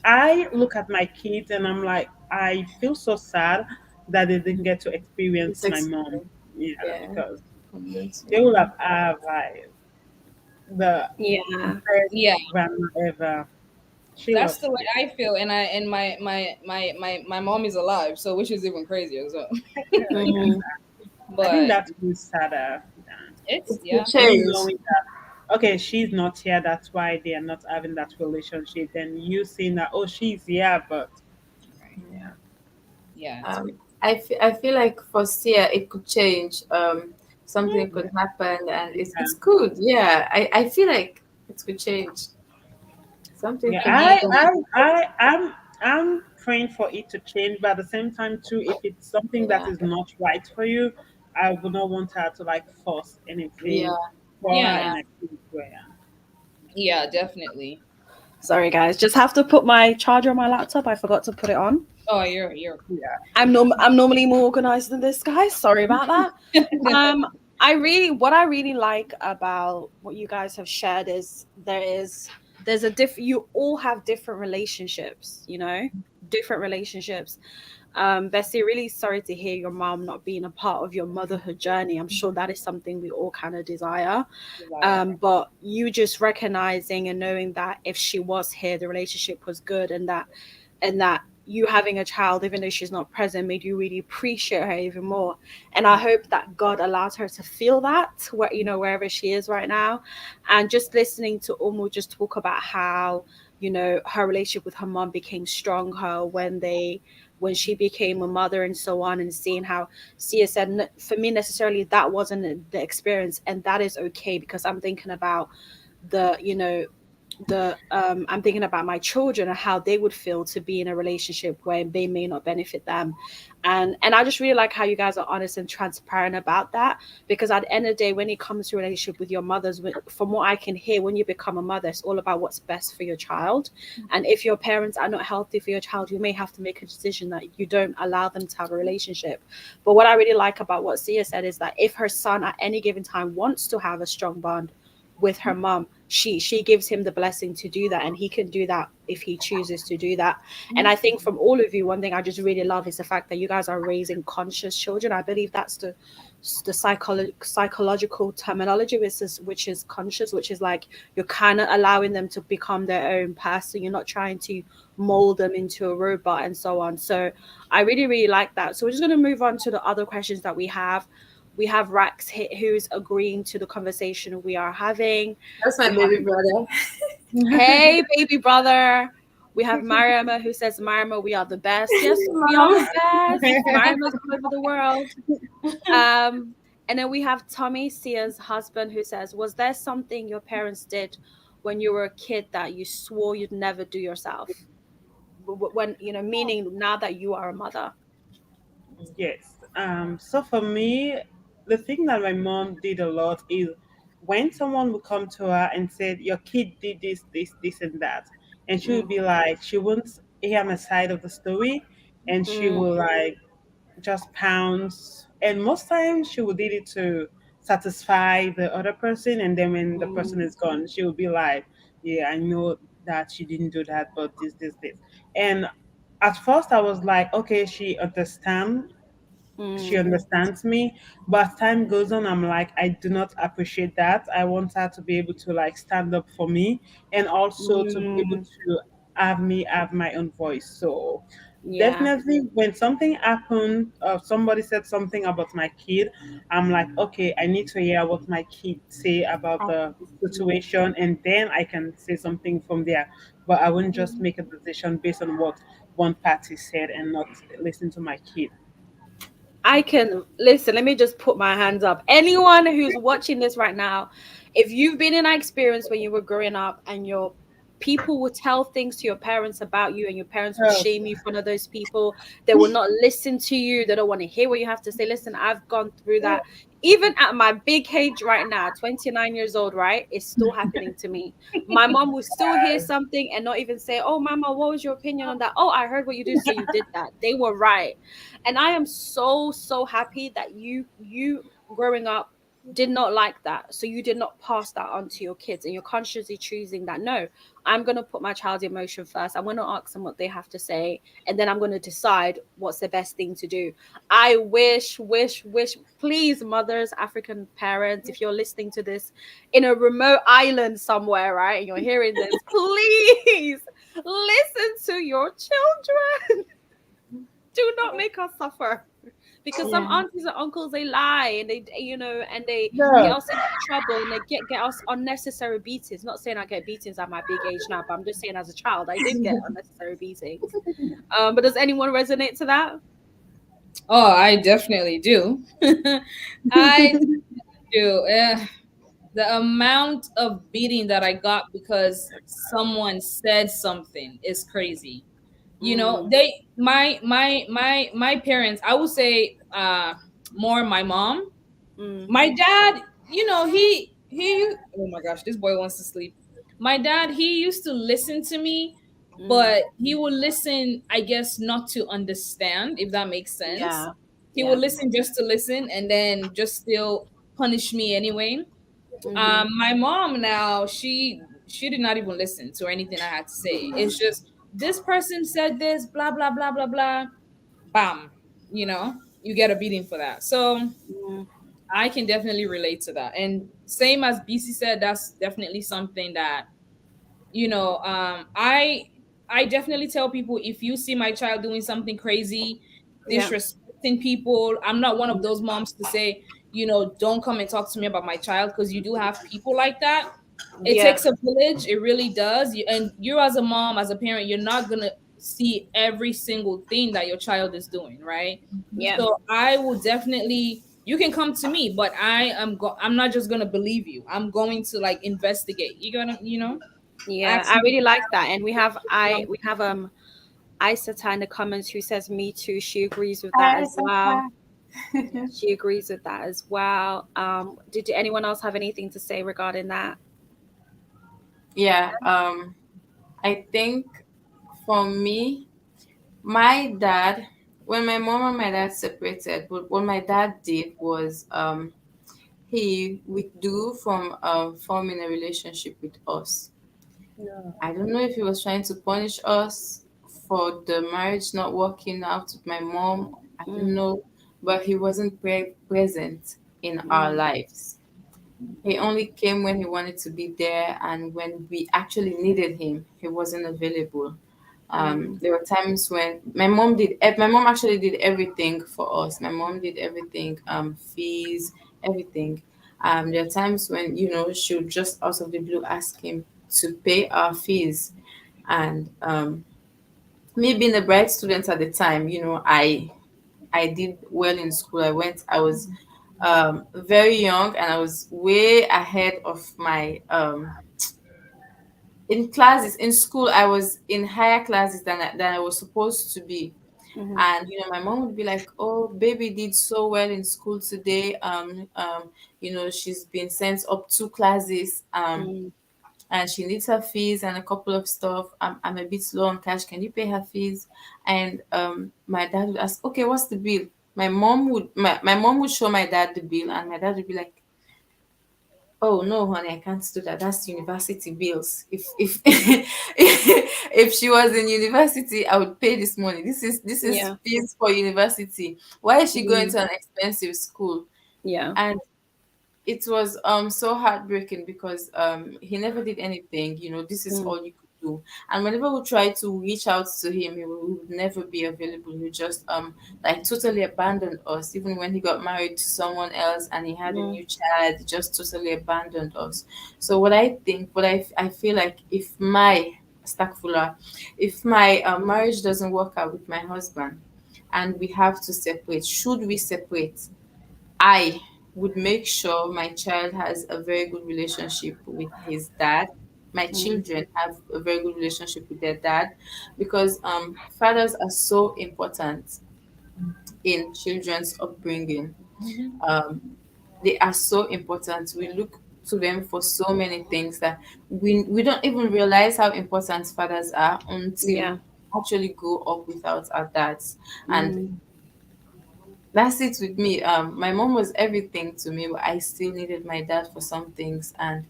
I look at my kids and I'm like, I feel so sad that they didn't get to It's experience my mom. experience. Yeah, Yeah. because I'm going to they would agree. have like the Yeah. best Yeah. grandma ever. She That's loves the way it. I feel, and my mom is alive, so which is even crazier. So, Yeah. Mm. I think but that's really sadder. it's It could yeah, You change. knowing that, okay, she's not here, that's why they are not having that relationship. Then you seeing that, oh, she's here, but right, yeah, yeah, it's crazy. I feel like for Sia it could change. Something yeah, could happen, and it's yeah. good. Yeah, I feel like it could change. Something Yeah, could Me, happen. I'm praying for it to change, but at the same time too, if it's something that Yeah, is not right for you, I would not want her to like force yeah, anything for her yeah, yeah. in a case where. yeah, definitely. Sorry, guys. Just have to put my charger on my laptop. I forgot to put it on. Oh, you're Yeah. I'm normally more organized than this, guys. Sorry about that. Um, what I really like about what you guys have shared is there's a you all have different relationships, different relationships. Bessie, really sorry to hear your mom not being a part of your motherhood journey. I'm sure that is something we all kind of desire. desire. But you just recognizing and knowing that if she was here, the relationship was good, and that you having a child, even though she's not present, made you really appreciate her even more. And I hope that God allows her to feel that wherever she is right now. And just listening to Umu just talk about how her relationship with her mom became stronger when she became a mother and so on, and seeing how Sia said, For me necessarily that wasn't the experience, and that is okay, because I'm thinking about the you know the I'm thinking about my children and how they would feel to be in a relationship where they may not benefit them. And I just really like how you guys are honest and transparent about that, because at the end of the day, when it comes to a relationship with your mothers, from what I can hear, when you become a mother, it's all about what's best for your child. And if your parents are not healthy for your child, you may have to make a decision that you don't allow them to have a relationship. But what I really like about what Sia said is that if her son at any given time wants to have a strong bond with her mom, she gives him the blessing to do that, and he can do that if he chooses to do that. And I think from all of you, one thing I just really love is the fact that you guys are raising conscious children. I believe that's the psychological terminology, which is conscious, which is like you're kind of allowing them to become their own person. You're not trying to mold them into a robot and so on. So I really, really like that. So we're just going to move on to the other questions that we have. We have Rax who's agreeing to the conversation we are having. That's my We have baby brother. Hey, baby brother. We have Mariama who says, Mariama, we are the best. Yes, we are Mom. the best. Mariama's all over the world. Um, and then we have Tommy, Sia's husband, who says, Was there something your parents did when you were a kid that you swore you'd never do yourself? When, meaning now that you are a mother. Yes. So for me, the thing that my mom did a lot is when someone would come to her and said, "Your kid did this, this, this, and that," and she would Mm, be like, she wouldn't hear my side of the story, and she mm, will like just pounds. And most times she would did it to satisfy the other person, and then when the person mm, is gone, she would be like, "Yeah, I know that she didn't do that, but this." And at first I was like, okay, she mm, understands me, but as time goes on, I'm like, I do not appreciate that. I want her to be able to like stand up for me, and also to be able mm. to have me have my own voice. So Yeah. definitely when something happened, somebody said something about my kid, I'm like, okay, I need to hear what my kid say about the situation, and then I can say something from there. But I wouldn't just make a decision based on what one party said and not listen to my kid. I can listen. Let me just put my hands up. Anyone who's watching this right now, if you've been in an experience when you were growing up and your people will tell things to your parents about you, and your parents will Oh, shame you in front of those people, they will not listen to you, they don't want to hear what you have to say. Listen, I've gone through that. Even at my big age right now, 29 years old, right? It's still happening to me. My mom will still hear something and not even say, Oh, mama, what was your opinion on that? Oh, I heard what you did, so you did that. They were right. And I am so, so happy that you growing up did not like that, so you did not pass that on to your kids, and you're consciously choosing that, no, I'm going to put my child's emotion first. I'm going to ask them what they have to say, and then I'm going to decide what's the best thing to do. I wish, please, mothers, African parents, if you're listening to this in a remote island somewhere, right, and you're hearing this, please Listen to your children. Do not make us suffer. Because some Yeah. aunties and uncles, they lie, and and they get Yeah. us into trouble, and they get us unnecessary beatings. Not saying I get beatings at my big age now, but I'm just saying as a child I did get unnecessary beatings. But does anyone resonate to that? Oh, I definitely do. I do. The amount of beating that I got because someone said something is crazy. Mm, My parents, I would say more my mom. mm, My dad, he oh my gosh, this boy wants to sleep. My dad, he used to listen to me, mm. but he would listen, I guess, not to understand, if that makes sense. Yeah, He would yeah. listen just to listen and then just still punish me anyway. Mm-hmm. My mom now, she did not even listen to anything I had to say. It's just this person said this, blah blah blah blah blah. Bam, you get a beating for that. So Mm, I can definitely relate to that. And same as BC said, that's definitely something that I definitely tell people, if you see my child doing something crazy, yeah, disrespecting people, I'm not one of those moms to say, don't come and talk to me about my child, because you do have people like that. It yeah, takes a village, it really does. And you, as a mom, as a parent, you're not gonna see every single thing that your child is doing, right? yeah, So I will definitely, you can come to me, but I'm not just gonna believe you. I'm going to like investigate. You're gonna, yeah. ask I me. really like that, and we have Isata in the comments who says me too. She agrees with that Hi, as well. Sapa. She agrees with that as well. Did anyone else have anything to say regarding that? Yeah. I think for me, my dad, when my mom and my dad separated, what my dad did was he withdrew from forming a relationship with us. I don't know if he was trying to punish us for the marriage not working out with my mom. I don't Mm, know, but he wasn't present in our mm, lives. He only came when he wanted to be there, and when we actually needed him, he wasn't available. mm, There were times when my mom actually did everything for us. My mom did everything, fees, everything. There are times when, she would just out of the blue ask him to pay our fees. And me being a bright student at the time, I did well in school. I was very young, and I was way ahead of my in classes in school. I was in higher classes than I was supposed to be. mm, And my mom would be like, "Oh, baby did so well in school today. She's been sent up 2 classes. mm, And she needs her fees and a couple of stuff. I'm a bit low on cash. Can you pay her fees?" And my dad would ask, "Okay, what's the bill?" My mom would show my dad the bill, and my dad would be like, "Oh no, honey, I can't do that. That's university bills. If if she was in university, I would pay this money. This is yeah, fees for university. Why is she going mm, to an expensive school?" yeah, And it was so heartbreaking because he never did anything. This is mm, all you could do. And whenever we tried to reach out to him, he would never be available. He would just like totally abandoned us. Even when he got married to someone else and he had a mm, new child, he just totally abandoned us. So what I feel like, if my marriage doesn't work out with my husband and we have to separate, should we separate, I would make sure my child has a very good relationship with his dad. My mm, children have a very good relationship with their dad, because fathers are so important in children's upbringing. Mhm. Um, they are so important. We look to them for so many things that we don't even realize how important fathers are until yeah, we actually grow up without our dads. And mm, that's it with me. My mom was everything to me, but I still needed my dad for some things. And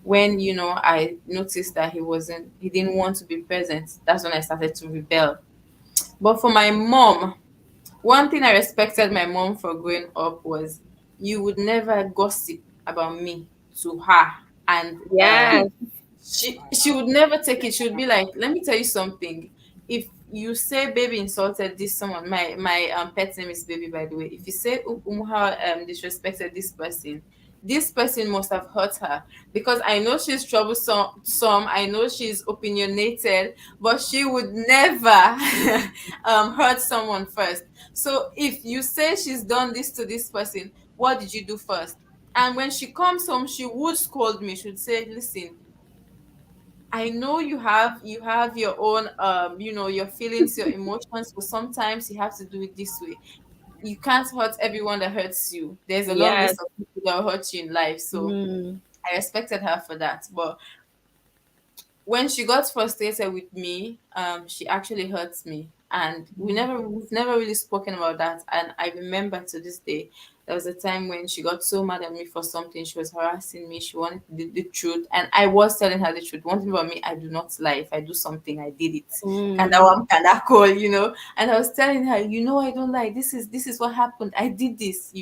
when I noticed that he didn't want to be present, that's when I started to rebel. But for my mom, one thing I respected my mom for growing up was, you would never gossip about me to her. And yes, She would never take it. She would be like, let me tell you something. If you say baby insulted this someone, my pet's name is baby, by the way. If you say Umuha disrespected this person must have hurt her, because I know she's troublesome. I know she's opinionated, but she would never hurt someone first. So if you say she's done this to this person, what did you do first? And when she comes home, she would scold me. She would say, listen, I know you have your own your feelings, your emotions, but sometimes you have to do it this way. You can't hurt everyone that hurts you. There's a long Yes. list of people that will hurt you in life. So Mm, I respected her for that. But when she got frustrated with me, she actually hurts me, and we've never really spoken about that. And I remember to this day, there was a time when she got so mad at me for something. She was harassing me. She wanted the truth, and I was telling her the truth. One thing about me, I do not lie. If I do something, I did it. mm, Kind of cool, you know. And I was telling her, I don't lie. This is what happened. I did this.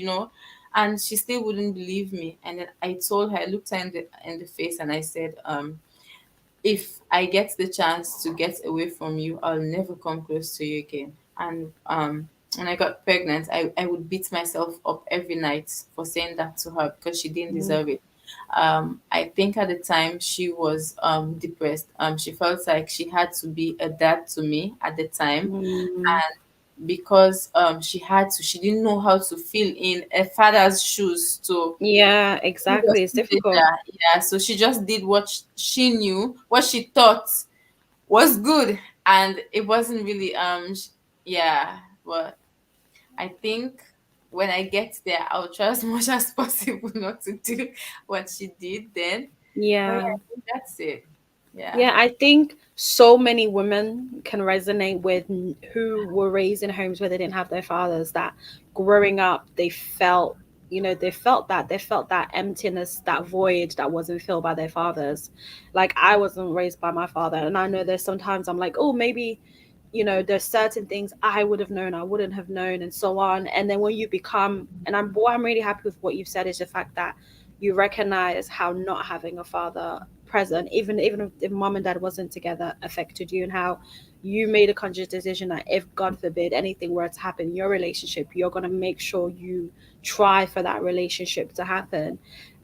And she still wouldn't believe me. And then I told her, I looked her in the face, and I said, if I get the chance to get away from you, I'll never come close to you again. And when I got pregnant, I would beat myself up every night for saying that to her, because she didn't mm, deserve it. I think at the time she was depressed. She felt like she had to be a dad to me at the time, mm. because she didn't know how to fill in a father's shoes to Yeah, be a exactly. It's difficult. teenager. Yeah, so she just did what she knew, what she thought was good, and it wasn't really yeah. But I think when I get there, I'll try as much as possible not to do what she did then. But yeah, Yeah. I think that's it. Yeah. Yeah, I think so many women can resonate with who were raised in homes where they didn't have their fathers, that growing up they felt, they felt that emptiness, that void that wasn't filled by their fathers. Like I wasn't raised by my father, and I know there's sometimes I'm like, oh, maybe there's certain things I would have known, I wouldn't have known, and so on. And then when you become, and I'm really happy with what you've said, is the fact that you recognize how not having a father present, even if mom and dad wasn't together, affected you, and how you made a conscious decision that if God forbid anything were to happen in your relationship, you're going to make sure you try for that relationship to happen.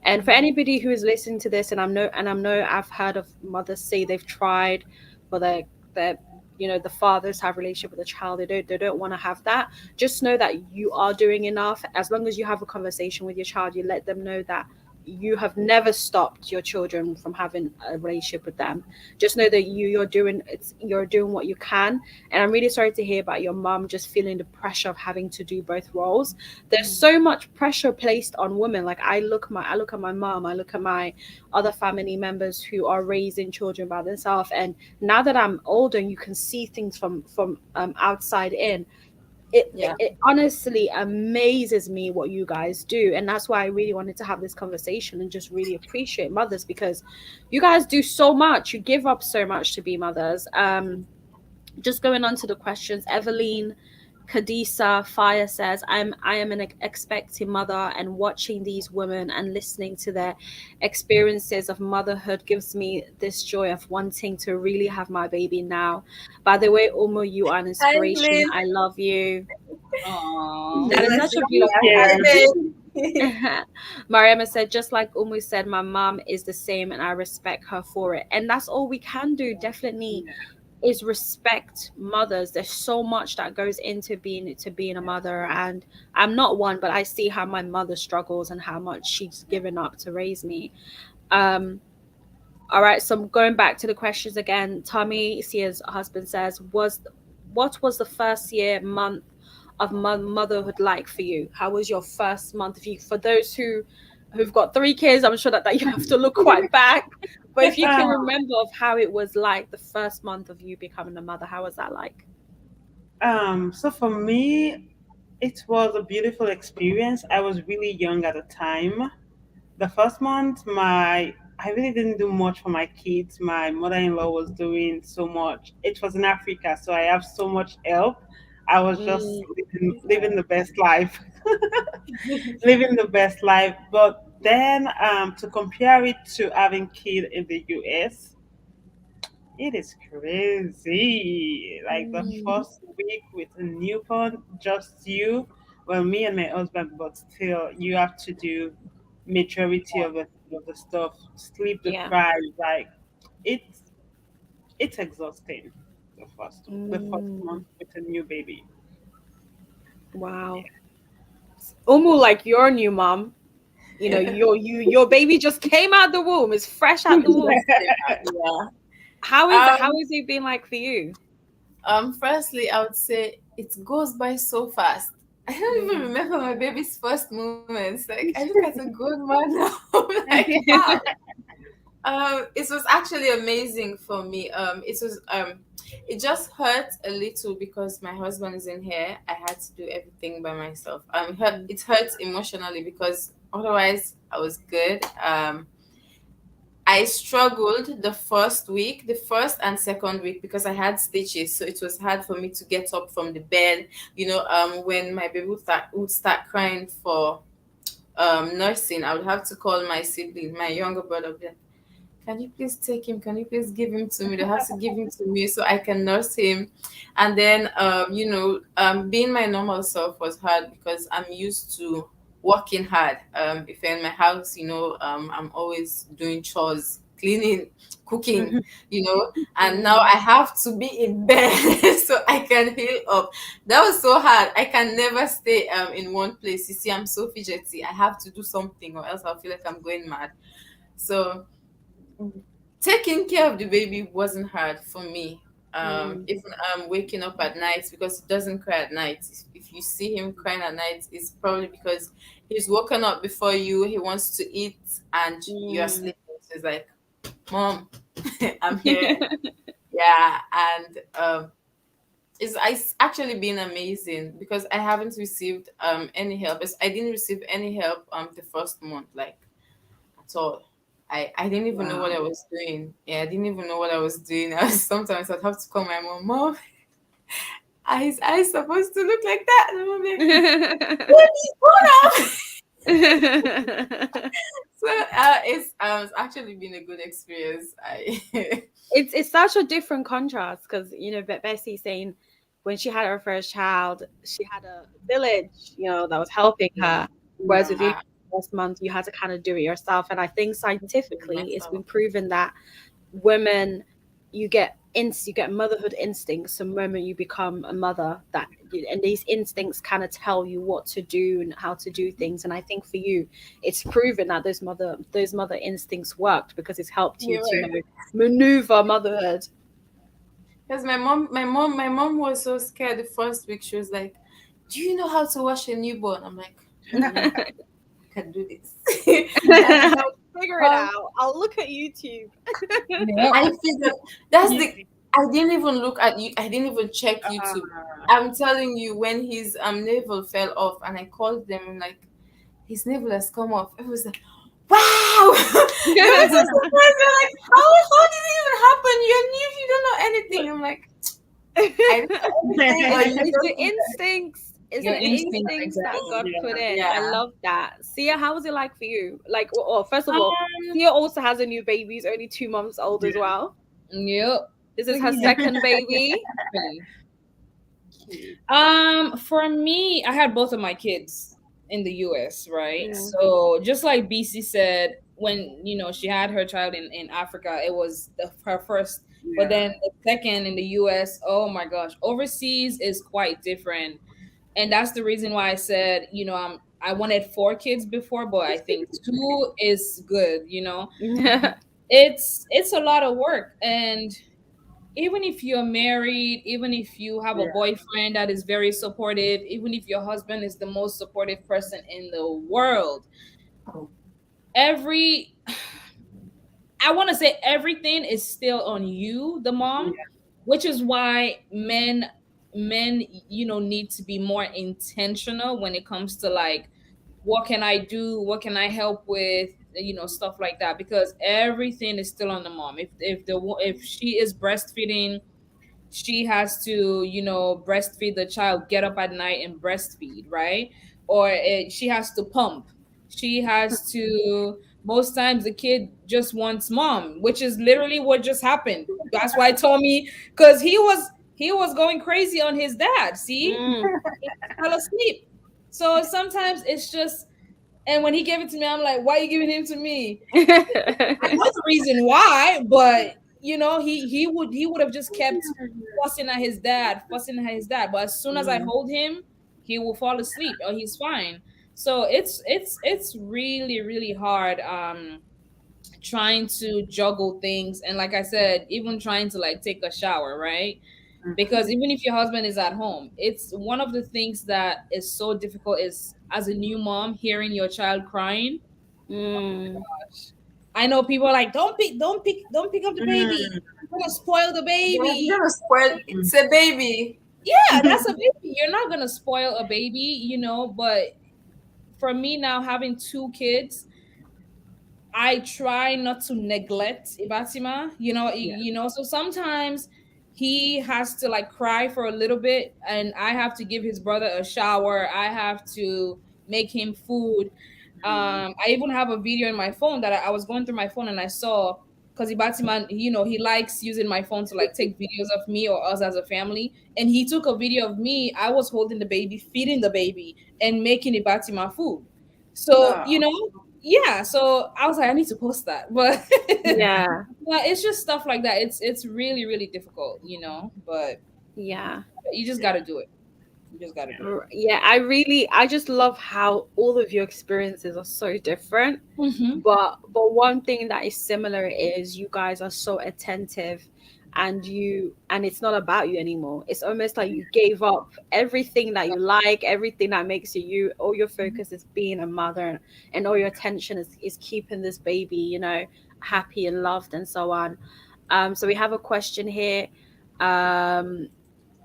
And for anybody who is listening to this, and I know I've heard of mothers say they've tried for their the fathers have relationship with the child, they don't want to have that. Just know that you are doing enough. As long as you have a conversation with your child, you let them know that you have never stopped your children from having a relationship with them. Just know that you're doing what you can. And I'm really sorry to hear about your mom just feeling the pressure of having to do both roles. There's so much pressure placed on women. Like I look at my mom, I look at my other family members who are raising children by themselves, and now that I'm older and you can see things from outside in, it, Yeah. it it honestly amazes me what you guys do. And that's why I really wanted to have this conversation and just really appreciate mothers, because you guys do so much, you give up so much to be mothers. Just going on to the questions, Eveline Kadisa Fire says, I am an expecting mother, and watching these women and listening to their experiences of motherhood gives me this joy of wanting to really have my baby now. By the way, Umu, you are an Hi, inspiration. Lynn. I love you. Aww. That is Nice such to a meet beautiful you. Hi, Yeah. message. babe. Mariama said, just like Umu said, my mom is the same and I respect her for it. And that's all we can do. Definitely is respect mothers. There's so much that goes into being a mother, and I'm not one, but I see how my mother struggles and how much she's given up to raise me. um all right, so I'm going back to the questions again. Tommy Sia's husband says, what was the first year month of motherhood like for you? How was your first month? If you, for those who've got three kids, I'm sure that you have to look quite back. But if you can Um, remember of how it was like the first month of you becoming a mother, how was that like? so for me, it was a beautiful experience. I was really young at the time. The first month, I really didn't do much for my kids. My mother-in-law was doing so much. It was in Africa, so I have so much help. I was just Mm, living the best life, living the best life. But Then to compare it to having kid in the US, it is crazy. Like the Mm, first week with a newborn, just you. Well, me and my husband, but still, you have to do majority of the stuff. Sleep the yeah. cry. Like it's it's exhausting. The first month Mm, with a new baby. wow. Almost like your new mom. You know, your baby just came out the womb. It's fresh out the womb. Just came out, yeah. How Um, is it been like for you? Firstly, I would say it goes by so fast. I don't even Mm. remember my baby's first moments. Like I look at a good man now. Like wow. It was actually amazing for me. It just hurt a little because my husband is in here. I had to do everything by myself. It hurts emotionally because otherwise I was good. I struggled the first week, the first and second week because I had stitches, so it was hard for me to get up from the bed. When my baby would start crying for nursing, I would have to call my sibling, my younger brother, be like, can you please take him? Can you please give him to me? They have to give him to me so I can nurse him. And then, being my normal self was hard because I'm used to working hard. If you're in my house, I'm always doing chores, cleaning, cooking, and now I have to be in bed so I can heal up. That was so hard. I can never stay in one place. You see, I'm so fidgety. I have to do something or else I'll feel like I'm going mad. So taking care of the baby wasn't hard for me. Mm. Even waking up at night because he doesn't cry at night. If you see him crying at night, it's probably because he's woken up before you. He wants to eat, and you're Mm. sleeping. So he's like, "Mom, I'm here." Yeah, and it's actually been amazing because I haven't received any help. I didn't receive any help the first month, like at all. I didn't even know what I Wow. was doing. Yeah, I didn't even know what I was doing. Sometimes I'd have to call my mom. Mom, eyes eyes supposed to look like that. And I'm like, baby, hold up. So it's actually been a good experience. I It's such a different contrast because Bessie saying when she had her first child, she had a village, that was helping her. Whereas with you, yeah, first month, you had to kind of do it yourself. And I think scientifically, it's been myself. proven that women, you get motherhood instincts the moment you become a mother. And these instincts kind of tell you what to do and how to do things. And I think for you, it's proven that those mother instincts worked because it's helped you You're to right. maneuver motherhood. Because my mom was so scared the first week. She was like, "Do you know how to wash a newborn?" I'm like, "Mm, I can do this." And now, Figure it um, out. I'll look at YouTube. Yep. I figured that's the. Easy. I didn't even look at you. I didn't even check YouTube. I'm telling you, when his navel fell off, and I called them, I'm like, his navel has come off. It was like, wow! They were so surprised. They're like, how did it even happen? You're new. You don't know anything. I'm like, I don't know anything, or it's, you it's the just instincts. It's Your the instincts, instincts that exactly. God put in. I yeah. love that. Sia, how was it like for you? Like, well, first of all, Um, Sia also has a new baby. He's only 2 months old as Yeah. well. yep. This is her Yeah. second baby. Really. Cute. For me, I had both of my kids in the US, right? Mm. So just like BC said, when she had her child in Africa, it was her first. But Yeah. then the second in the US, oh my gosh, overseas is quite different, and that's the reason why I said, I wanted 4 kids before, but I think 2 is good. It's a lot of work, and even if you're married, even if you have a Yeah. boyfriend that is very supportive, even if your husband is the most supportive person in the world, every I want to say everything is still on you, the mom, Yeah. which is why men need to be more intentional when it comes to like what can I do, what can I help with, stuff like that, because everything is still on the mom. If she is breastfeeding, she has to breastfeed the child, get up at night and breastfeed, right? Or she has to pump. She has to, most times the kid just wants mom, which is literally what just happened. That's why Tommy, because he was going crazy on his dad. See, Mm. he fell asleep. So sometimes it's just, and when he gave it to me, I'm like, why are you giving him to me? I know the reason why, but he would have just kept fussing at his dad, fussing at his dad. But as soon as I Mm. hold him, he will fall asleep or he's fine. So it's really really hard trying to juggle things, and like I said, even trying to like take a shower, right? Because even if your husband is at home, it's one of the things that is so difficult is as a new mom hearing your child crying. Mm. I know people are like, don't pick up the baby. You're gonna spoil the You're baby. gonna spoil. It's a baby. Yeah, that's a baby. You're not gonna spoil a baby, But for me now, having two kids, I try not to neglect Ibatima, so sometimes he has to like cry for a little bit and I have to give his brother a shower. I have to make him food. I even have a video in my phone that I was going through my phone and I saw, because Ibatima, he likes using my phone to like take videos of me or us as a family. And he took a video of me. I was holding the baby, feeding the baby, and making Ibatima food. So, Oh, yeah, so I was like, I need to post that, but Yeah. well, it's just stuff like that. It's really really difficult, but Yeah. you just got to do it. You just got to do it. Yeah, I just love how all of your experiences are so different. Hmm. But one thing that is similar is you guys are so attentive, and it's not about you anymore. It's almost like you gave up everything that you like, everything that makes you you. All your focus is being a mother, and all your attention is keeping this baby, happy and loved and so on. So we have a question here. Um,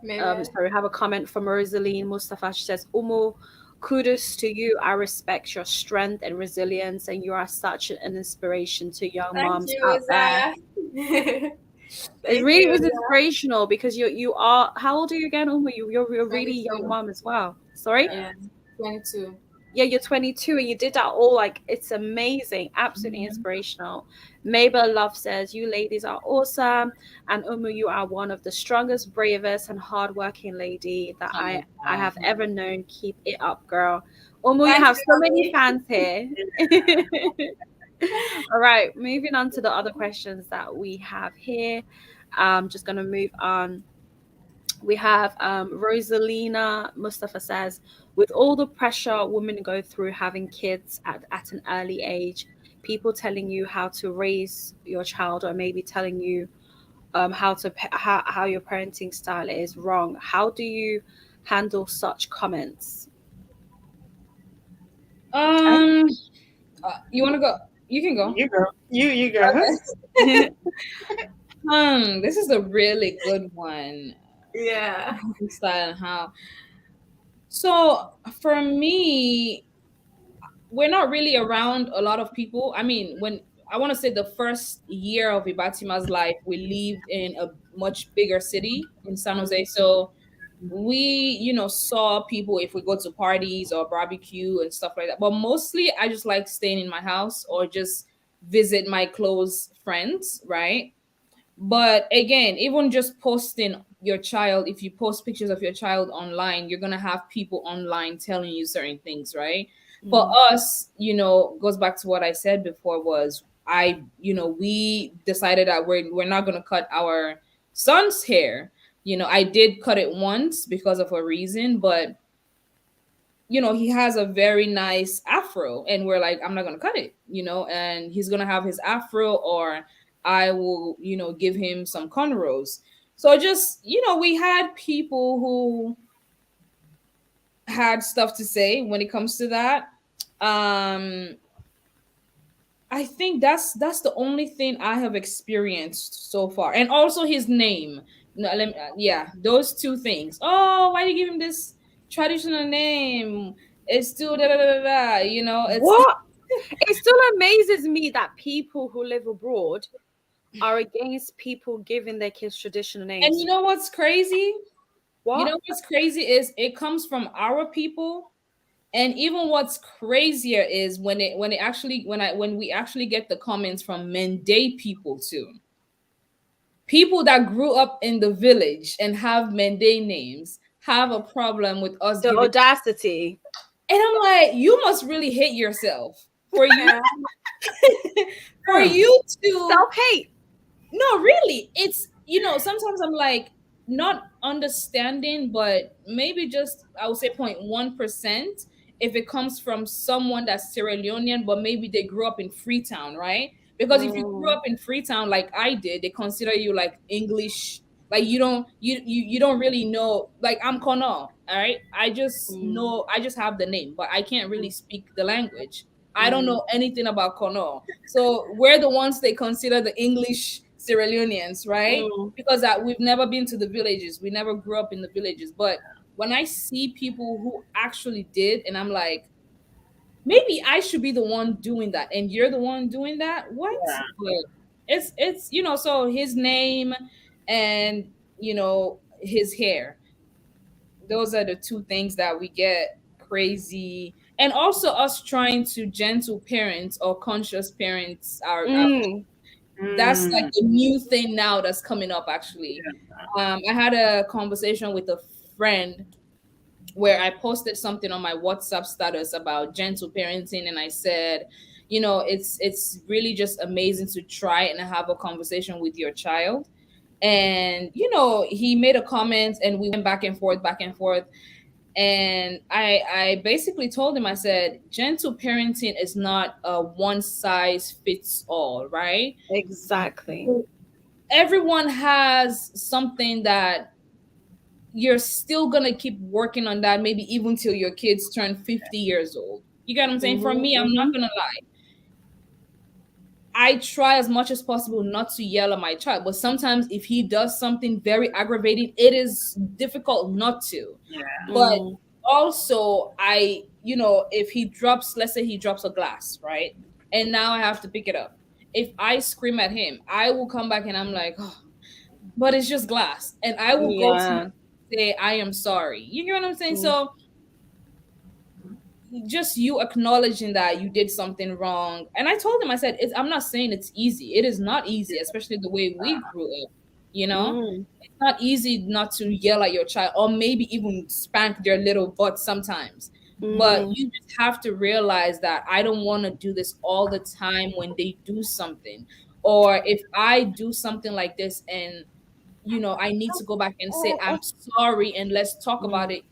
Maybe. so we have a comment from Rosaline Mustafa. She says, Umu, kudos to you. I respect your strength and resilience, and you are such an inspiration to young Thank moms you, out there. Rosa. It Thank really you, was Rosa. inspirational because you are, how old are you again, Umu? You're a really young 22. mom as well. Sorry? Yeah, 22. Yeah, you're 22 and you did that all, like, it's amazing, absolutely inspirational. Mabel Love says, you ladies are awesome, and Umu, you are one of the strongest, bravest, and hardworking lady that Oh my I god. have ever known. Keep it up, girl. Umu, you Thank have you, so many Abby. fans here. All right, moving on to the other questions that we have here. I'm just gonna move on. We have Rosalina Mustafa says, with all the pressure women go through having kids at an early age, people telling you how to raise your child, or maybe telling you how your parenting style is wrong. How do you handle such comments? I, Um, you want to go? You can go. you go. You go. This is a really good one. Yeah. Style and how. So for me, we're not really around a lot of people. I mean, when I want to say the first year of Ibatima's life, we lived in a much bigger city in San Jose. So we, saw people if we go to parties or barbecue and stuff like that. But mostly I just like staying in my house or just visit my close friends, right? But again, even just posting your child, if you post pictures of your child online, you're gonna have people online telling you certain things, right? For Mm, us, goes back to what I said before was we decided that we're not gonna cut our son's hair. I did cut it once because of a reason, but he has a very nice afro, and we're like, I'm not gonna cut it, and he's gonna have his afro, or I will, give him some cornrows. So just, we had people who had stuff to say when it comes to that. Um, I think that's the only thing I have experienced so far, and also his name. No, yeah, those two things. Oh, why do you give him this traditional name? It's still da da da da da. It's what? It still amazes me that people who live abroad are against people giving their kids traditional and names. what's crazy? What? What's crazy is it comes from our people, And even what's crazier is when we actually get the comments from Mende people too. People that grew up in the village and have Mende names have a problem with us The giving. audacity. And I'm like, you must really hate yourself for you Yeah. for you to Self-hate. no, really. It's sometimes I'm like not understanding, but maybe just I would say 0.1% if it comes from someone that's Sierra Leonean, but maybe they grew up in Freetown, right? Because if you grew Mm, up in Freetown like I did, they consider you like English, like you don't really know. Like I'm Kono, all right. mm, I just have the name, but I can't really speak the language. I don't mm, know anything about Kono. So we're the ones they consider the English Sierra Leoneans, right? mm, Because we've never been to the villages. We never grew up in the villages. But when I see people who actually did, and I'm like, maybe I should be the one doing that, and you're the one doing that. What? Yeah. But it's so his name and his hair. Those are the two things that we get crazy. And also us trying to gentle parents or conscious parents our mm. that's like Mm. the new thing now that's coming up actually. I had a conversation with a friend where I posted something on my WhatsApp status about gentle parenting, and I said, it's really just amazing to try and have a conversation with your child. And he made a comment, and we went back and forth. And I basically told him, I said, gentle parenting is not a one size fits all, right? Exactly. Everyone has something that you're still gonna keep working on, that maybe even till your kids turn 50 years old. You get what I'm saying? For Mm-hmm, me, I'm mm-hmm. not gonna lie, I try as much as possible not to yell at my child, but sometimes if he does something very aggravating, it is difficult not to. Yeah. But Mm, also, if he drops, let's say he drops a glass, right? And now I have to pick it up. If I scream at him, I will come back and I'm like, oh, but it's just glass. And I will go to yeah. say, I am sorry. You get what I'm saying? Mm, So just you acknowledging that you did something wrong. And I told him, I said, I'm not saying it's easy. It is not easy, especially the way we grew up. You know, mm, it's not easy not to yell at your child or maybe even spank their little butt sometimes. But mm, you just have to realize that I don't want to do this all the time when they do something. Or if I do something like this and I need to go back and say I'm sorry and let's talk about mm. it.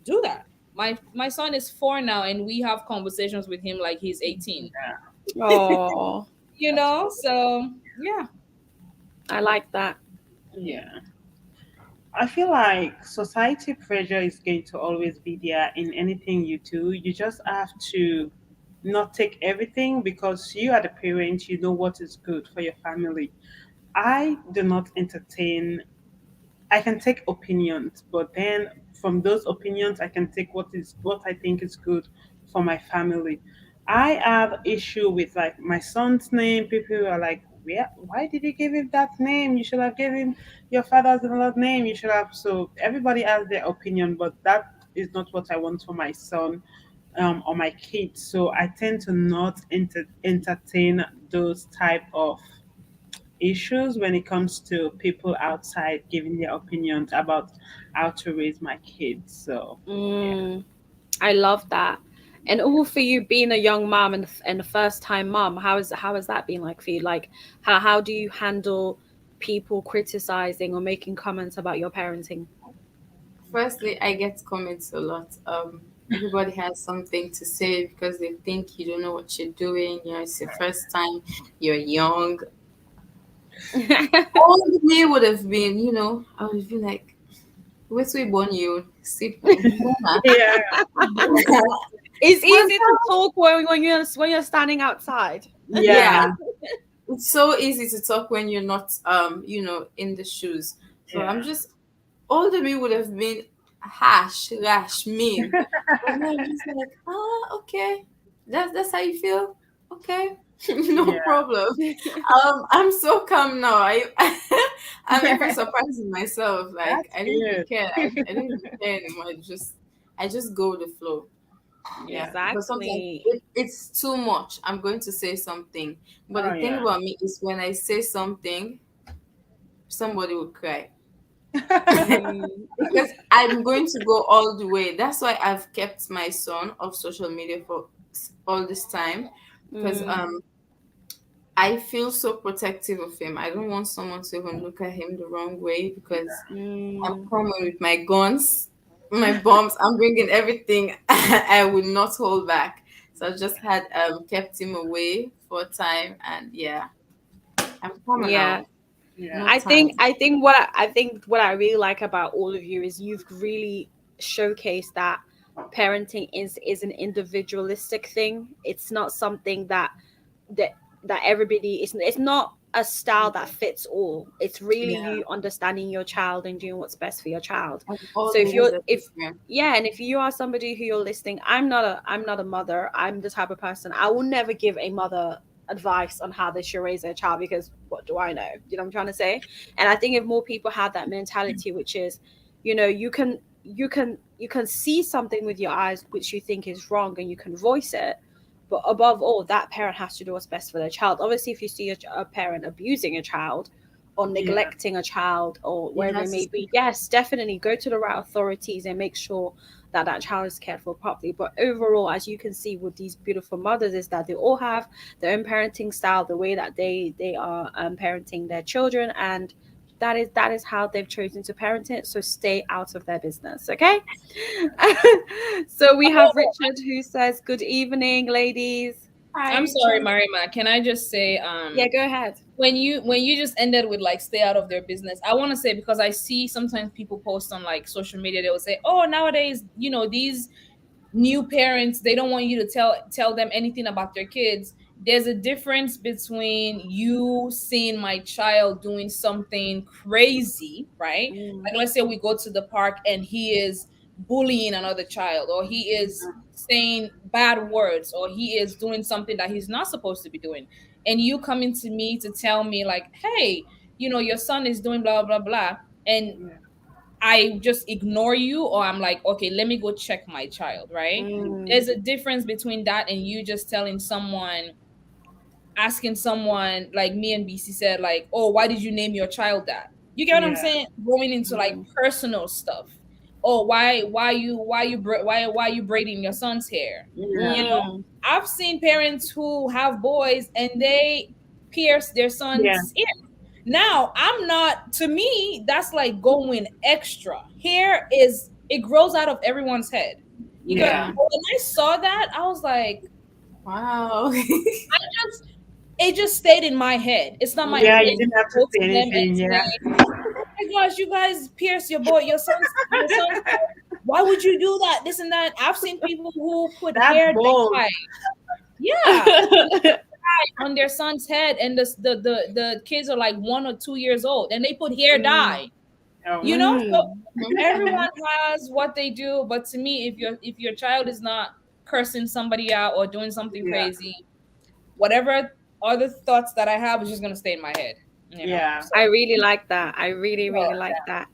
Do that. My son is 4 now, and we have conversations with him like he's 18. Oh, So yeah. I like that. Yeah. I feel like society pressure is going to always be there in anything you do. You just have to not take everything because you are the parent, you know what is good for your family. I do not entertain, I can take opinions, but then from those opinions, I can take what I think is good for my family. I have issue with like my son's name. People are like, "Yeah, why did you give him that name? You should have given him your father's another name. You should have." So everybody has their opinion, but that is not what I want for my son or my kids. So I tend to not entertain those type of issues when it comes to people outside giving their opinions about how to raise my kids. So yeah. Mm, I love that. And all for you being a young mom and a first time mom, how has that been like for you? Like how do you handle people criticizing or making comments about your parenting? Firstly, I get comments a lot. Everybody has something to say because they think you don't know what you're doing. It's your first time. You're young. All of me would have been, I would have been like, "Wait till we born you, sit down." Yeah, It's But easy to talk when you're standing outside. yeah, yeah, it's so easy to talk when you're not, in the shoes. So I'm yeah, just older me would have been harsh, rash, mean. But now I'm just like, okay, that's how you feel, okay, no yeah. problem. I'm so calm now. I'm even surprised in myself. Like That's I didn't even good. care. I didn't even care anymore. I just go with the flow. Yeah, because sometimes Exactly. it's too much. I'm going to say something, but Oh the thing yeah. about me is when I say something, somebody will cry Mm, because I'm going to go all the way. That's why I've kept my son off social media for all this time, because mm, I feel so protective of him. I don't want someone to even look at him the wrong way because I'm mm. coming with my guns, my bombs. I'm bringing everything. I will not hold back. So I just had kept him away for a time, and yeah, I'm coming Yeah. out. Yeah. No time. I think what I really like about all of you is you've really showcased that parenting is an individualistic thing. It's not something that that everybody it's not a style that fits all. It's really Yeah, you understanding your child and doing what's best for your child. and all So babies are if different. yeah, and if you are somebody who you're listening, I'm not a mother. I'm the type of person I will never give a mother advice on how they should raise their child because what do I know? You know what I'm trying to say? And I think if more people have that mentality, which is, you know, you can see something with your eyes which you think is wrong and you can voice it, but above all, that parent has to do what's best for their child. Obviously, if you see a parent abusing a child or Yeah. neglecting a child or You wherever have it to may speak. be, yes, definitely go to the right authorities and make sure that that child is cared for properly. But overall, as you can see with these beautiful mothers, is that they all have their own parenting style, the way that they are parenting their children, and that is how they've chosen to parent it. So stay out of their business, okay? So we have Oh, Richard who says, "Good evening, ladies." I'm Hi, sorry, Richard. Marima. Can I just say, Yeah, go ahead. when you just ended with like stay out of their business, I want to say, because I see sometimes people post on like social media, they will say, oh, nowadays, these new parents, they don't want you to tell them anything about their kids. There's a difference between you seeing my child doing something crazy, right? Mm, Like, let's say we go to the park and he is bullying another child, or he is saying bad words, or he is doing something that he's not supposed to be doing, and you coming to me to tell me like, hey, your son is doing blah blah blah, and Yeah. I just ignore you, or I'm like, okay, let me go check my child, right? mm, There's a difference between that and you just telling someone, asking someone like me and BC said, like, oh, why did you name your child that? You get what I'm Yeah. saying? Going into like mm, personal stuff. Oh, why you braiding your son's hair? Yeah. You know, mm, I've seen parents who have boys and they pierce their Yeah. son's ear. Now, I'm not, to me, that's like going extra. Hair is, it grows out of everyone's head. You get, Yeah. mm, when I saw that, I was like, Wow. I just, it just stayed in my head. It's not my Yeah. place You mm, didn't have to to go say to them and anything. say, Yeah. oh my gosh, you guys pierce your son's hair. Why would you do that? This and that. I've seen people who put That's hair bold. dye. Yeah, on their son's head, and the kids are like 1 or 2 years old, and they put hair mm, dye. Oh my So mm. everyone has what they do, but to me, if your child is not cursing somebody out or doing something Yeah. crazy, whatever other thoughts that I have is just gonna stay in my head. Yeah. So I really like that. I really, really like that.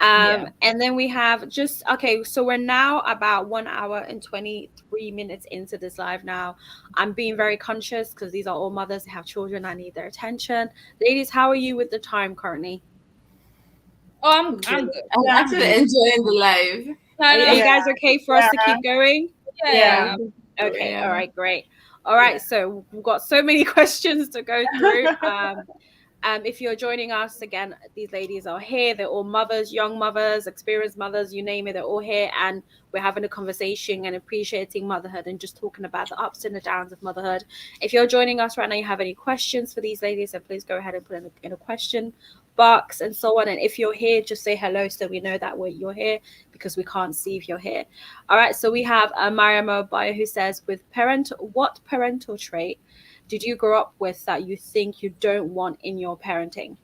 yeah. And then we have just okay, so we're now about 1 hour and 23 minutes into this live now. I'm being very conscious because these are all mothers, they have children, I need their attention. Ladies, how are you with the time currently? Oh, I'm Good. good. I'm Yeah. I'm actually good. enjoying the live. I Are know. you Yeah. guys okay for us Yeah. to keep going? Yeah, Yeah. Yeah. yeah. Okay, Yeah. all right, great. All right, Yeah. so we've got so many questions to go through. If you're joining us again, these ladies are here. They're all mothers, young mothers, experienced mothers, you name it, they're all here. And we're having a conversation and appreciating motherhood and just talking about the ups and the downs of motherhood. If you're joining us right now, you have any questions for these ladies, then please go ahead and put in a question box and so on. And if you're here, just say hello so we know that you're here because we can't see if you're here. All right, so we have Mariam Obaya who says, what parental trait did you grow up with that you think you don't want in your parenting?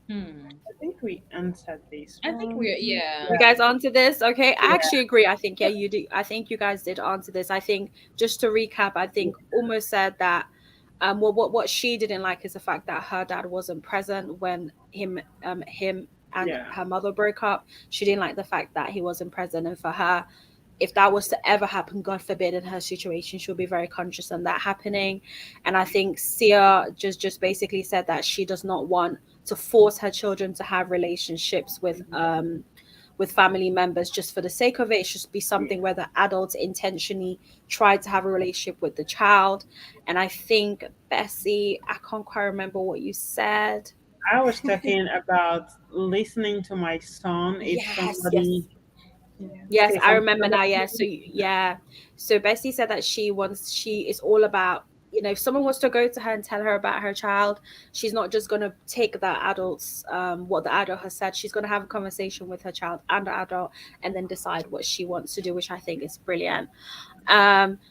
Hmm. I think we answered this I think one. we're, yeah. You Yeah. guys answer this? Okay, I Yeah. actually agree. I think, yeah, you do. I think you guys did answer this. I think just to recap, I think almost said that well, what she didn't like is the fact that her dad wasn't present when him and Yeah. her mother broke up. She didn't like the fact that he wasn't present, and for her if that was to ever happen, God forbid, in her situation, she'll be very conscious on that happening. And I think Sia just basically said that she does not want to force her children to have relationships with family members just for the sake of it. It should be something where the adults intentionally try to have a relationship with the child. And I think, Bessie, I can't quite remember what you said. I was talking about listening to my son if Yes, yes. somebody Yes, say I something remember now. about Yeah. So me. yeah. So Bessie said that she is all about, if someone wants to go to her and tell her about her child, she's not just gonna take the adults, what the adult has said. She's gonna have a conversation with her child and the adult, and then decide what she wants to do, which I think is brilliant.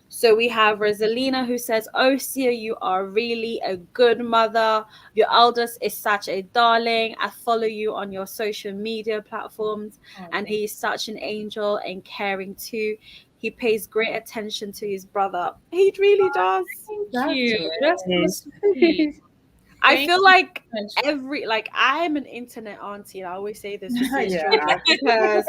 So we have Rosalina who says, "Oh, Sia, you are really a good mother. Your eldest is such a darling. I follow you on your social media platforms, and he's such an angel and caring too. He pays great attention to his brother. He really does." Thank That's you. That's so sweet. okay. I Thank feel you like so much. I'm an internet auntie, and I always say this to Sia's Yeah. children because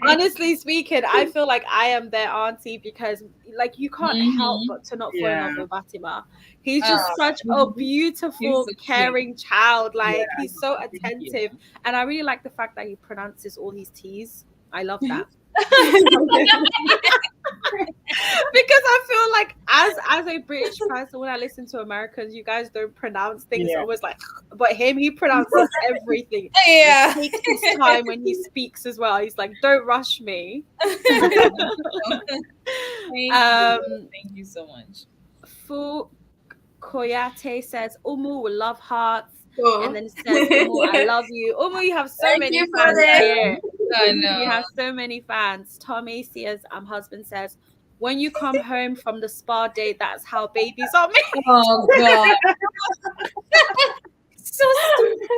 honestly speaking, I feel like I am their auntie because like you can't help Mhm. but to not fall in Yeah. love with Fatima. He's just Oh, such a he's beautiful, so sweet. caring child. Yeah. Like he's so Thank you. attentive. And I really like the fact that he pronounces all his T's. I love that. Because I feel like as a British person, when I listen to Americans, you guys don't pronounce things Yeah. always like, but him, he pronounces everything. Yeah. He takes his time when he speaks as well. He's like, don't rush me. Thank um you. Thank you so much. Fu Koyate says Umu will love hearts, and Cool. then says Umu, I love you. Umu, you have so Thank many you for fans that. here. I know. You have so many fans. Tommy Sia's husband says, when you come home from the spa date, that's how babies are made. Oh God. So stupid.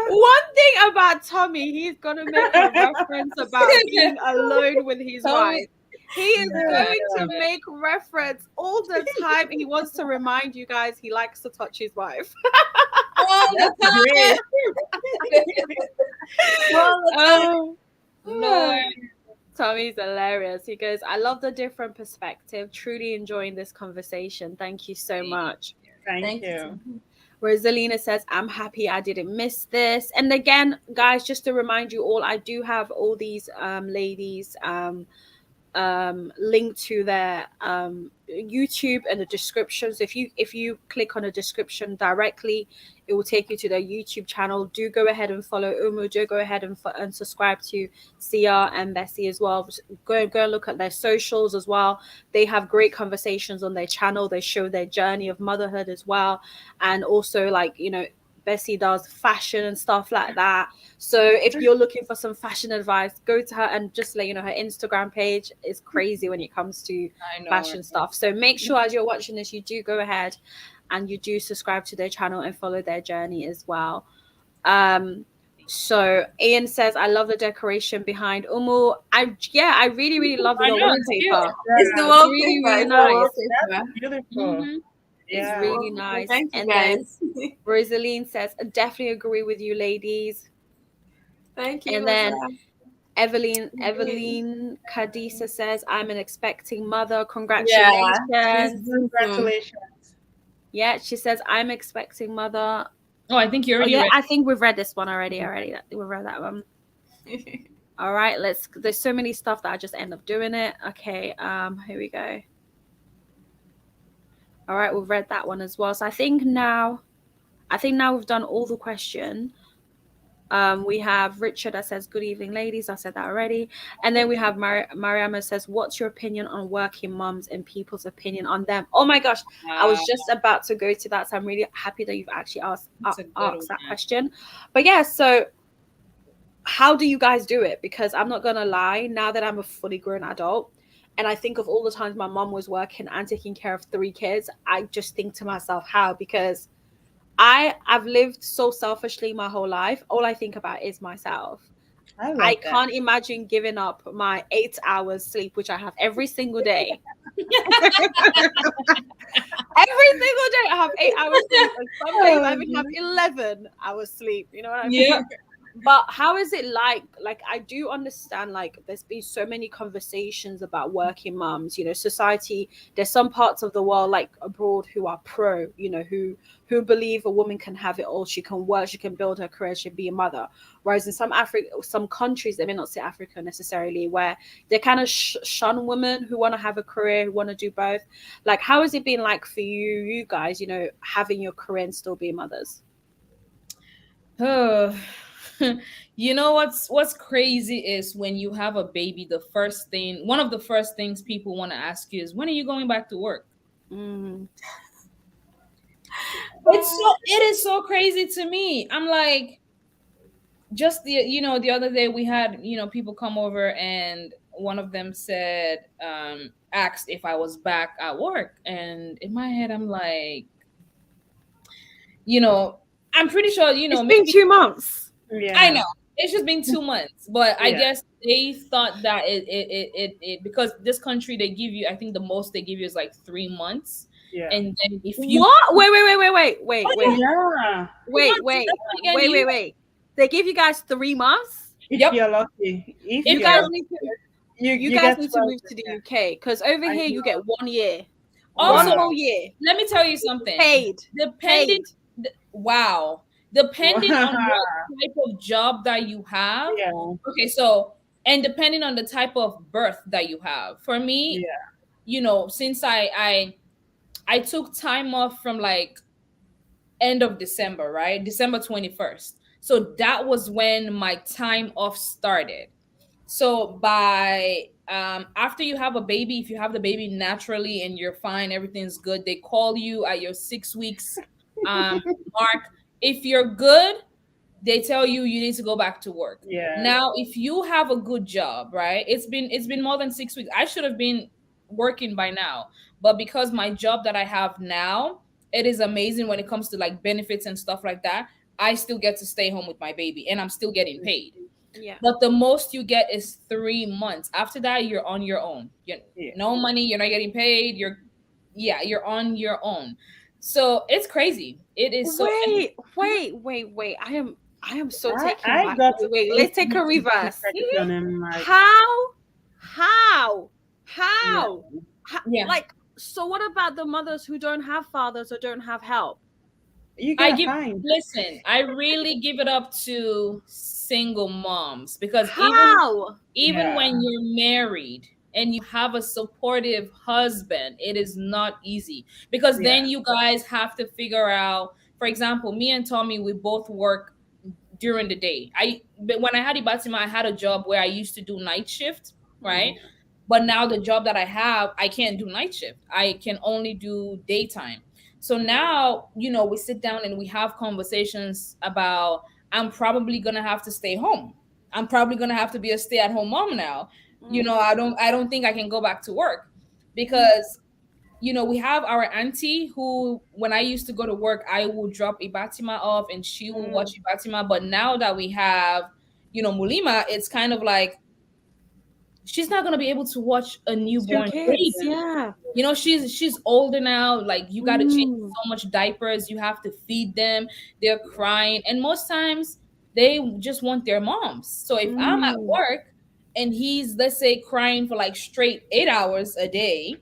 One thing about Tommy, he's gonna make a reference about being alone with his Tommy- wife. He is Yeah, going I to love it. make reference all the time. He wants to remind you guys he likes to touch his wife. All the Great. time. All the time. Oh, Lord. Tommy's hilarious. He goes, I love the different perspective. Truly enjoying this conversation. Thank you so much. Thank Thank you. you. Rosalina says, I'm happy I didn't miss this. And again, guys, just to remind you all, I do have all these ladies link to their YouTube and the description. So if you click on the description directly, it will take you to their YouTube channel. Do go ahead and follow Umu. Do go ahead and subscribe to Sia and Bessie as well. Go and look at their socials as well. They have great conversations on their channel. They show their journey of motherhood as well, and also Bessie does fashion and stuff like that. So if you're looking for some fashion advice, go to her and just let you know her Instagram page is crazy when it comes to I know. fashion stuff. So make sure as you're watching this, you do go ahead and you do subscribe to their channel and follow their journey as well. So Ian says, I love the decoration behind Umu. I really, really love I your know, it's cute. wallpaper. It's the Yeah, wallpaper. really, really It's the nice. wallpaper. that's beautiful. Mhm. It's Yeah. really nice. Thank you, And then guys. Rosaline says, I definitely agree with you, ladies. Thank you. And then Rosa. Evelyn Kadisa says, I'm an expecting mother. Yeah. Congratulations. Congratulations. Yeah, she says, I'm expecting mother. Oh, I think you Oh, already yeah, read. I think we've read this one already. We've read that one. All right, there's so many stuff that I just end up doing it. Okay, here we go. All right, we've read that one as well. So I think now we've done all the question. We have Richard that says, good evening, ladies. I said that already. And then we have Mariama says, what's your opinion on working moms and people's opinion on them? Oh my gosh, I was just about to go to that. So I'm really happy that you've actually asked that question. But yeah, so how do you guys do it? Because I'm not going to lie, now that I'm a fully grown adult, and I think of all the times my mom was working and taking care of 3 kids, I just think to myself, how? Because I've lived so selfishly my whole life. All I think about is myself. I can't imagine giving up my 8 hours sleep, which I have every single day. Every single day I have 8 hours sleep, and some days I even have 11 hours sleep. You know what I mean? Yeah. But how is it like I do understand, like there's been so many conversations about working moms, society. There's some parts of the world like abroad who are pro, who believe a woman can have it all. She can work, she can build her career, she can be a mother. Whereas in some countries, they may not say Africa necessarily, where they kind of shun women who want to have a career, who want to do both. Like, how has it been like for you guys, having your career and still being mothers? Oh, you know what's crazy is when you have a baby, one of the first things people want to ask you is, when are you going back to work? Mm. It is so crazy to me. I'm like, just the other day we had, people come over, and one of them said, asked if I was back at work, and in my head I'm like, you know I'm pretty sure, It's been maybe 2 months. I Yeah. know it's just been 2 months, but I Yeah. guess they thought that it because this country, they give you, I think the most they give you is like 3 months, Yeah. and then if you What? Wait. Yeah. Wait, 3 months, wait, that's what you get in the US. wait. They give you guys 3 months? If Yep. you're lucky. If You If you're guys you're need lucky. to You you you guys get need to 12. move to the UK, because over I here you get know. 1 year. One also, Wow. whole year. let me tell you something. Paid. Depending, Paid. wow, depending on Wow. what type of job that you have. Yeah. Okay, so, and depending on the type of birth that you have. For me, Yeah. since I took time off from like end of December, right? December 21st. So that was when my time off started. So by after you have a baby, if you have the baby naturally and you're fine, everything's good, they call you at your 6 weeks mark. If you're good, they tell you you need to go back to work. Yeah. Now, if you have a good job, right? It's been more than 6 weeks. I should have been working by now, but because my job that I have now, it is amazing when it comes to like benefits and stuff like that. I still get to stay home with my baby, and I'm still getting paid. Yeah. But the most you get is 3 months. After that, you're on your own. Yeah. No money. You're not getting paid. You're on your own. So it's crazy. It is so. Wait. I am so taken I back. got Wait, let's take a 8 weeks of reverse. section and like, How? How? yeah. How? Yeah. Like, so what about the mothers who don't have fathers or don't have help? You I gotta give find. Listen, I really give it up to single moms, because How? even Yeah. when you're married and you have a supportive husband, it is not easy, because Yeah. then you guys have to figure out, for example, me and Tommy, we both work during the day. But when I had Ibatima, I had a job where I used to do night shift, right? Mm. But now the job that I have, I can't do night shift. I can only do daytime. So now, we sit down and we have conversations about, I'm probably gonna have to stay home. I'm probably gonna have to be a stay-at-home mom now. Mm. I don't think I can go back to work, because we have our auntie who, when I used to go to work, I will drop Ibatima off and she will watch Mm. Ibatima. But now that we have, Mulima, it's kind of like she's not gonna be able to watch a Two newborn kids, baby. yeah. She's older now. Like, you got to change Mm. so much diapers. You have to feed them. They're crying, and most times they just want their moms. So if I'm at Mm. work and he's, let's say, crying for like straight 8 hours a day,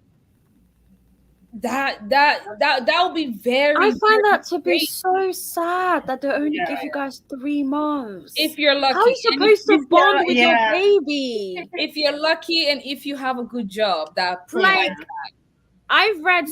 that would be I very, find very that to be great so sad that they only Yeah. give you guys 3 months. if you're How are lucky. you And if, supposed to bond with your Yeah. baby? if you're lucky and if you have a good job that Like, provides. I've read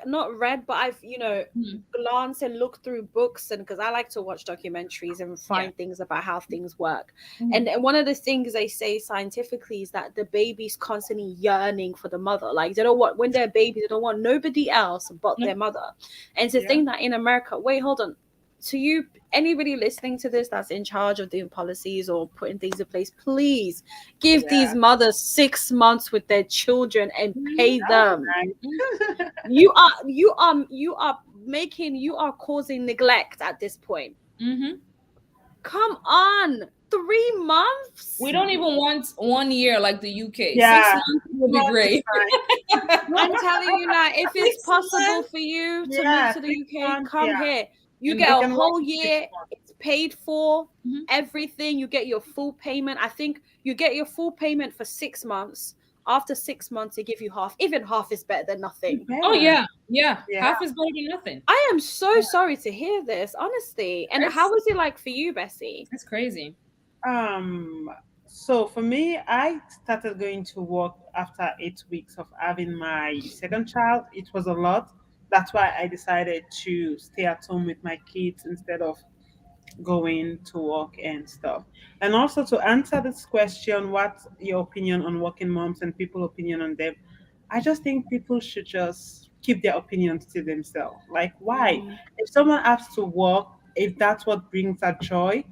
not read, but I've, Mhm. glanced and looked through books, and because I like to watch documentaries and find things about how things work. Mhm. And one of the things they say scientifically is that the baby's constantly yearning for the mother. Like, they don't want, when they're babies, they don't want nobody else but their mother. And to Yeah. think that in America, wait, hold on. To you, anybody listening to this that's in charge of doing policies or putting things in place, please give Yeah. these mothers 6 months with their children and pay them. Right. You are causing neglect at this point. Mhm. Come on, 3 months. We don't even want 1 year like the UK. Yeah. 6 months would be great. I'm telling you now, if it's 6 possible months? for you to Yeah, move to the 6 UK, months, come yeah. here. You And get They a can work whole for six year, months. it's paid for, mhm. everything. You get your full payment. I think you get your full payment for 6 months. After 6 months, they give you half. Even half is better than It's nothing. Oh better. yeah, yeah. Yeah. Half is better than nothing. I am so sorry to hear this, honestly. And how It's was it like for you, Bessie? it's crazy. Um, so for me, I started going to work after 8 weeks of having my second child. It was a lot. That's why I decided to stay at home with my kids instead of going to work and stuff. And also to answer this question, what's your opinion on working moms and people' opinion on them? I just think people should just keep their opinions to themselves. Like, why? Mm, If someone has to work, if that's what brings her joy,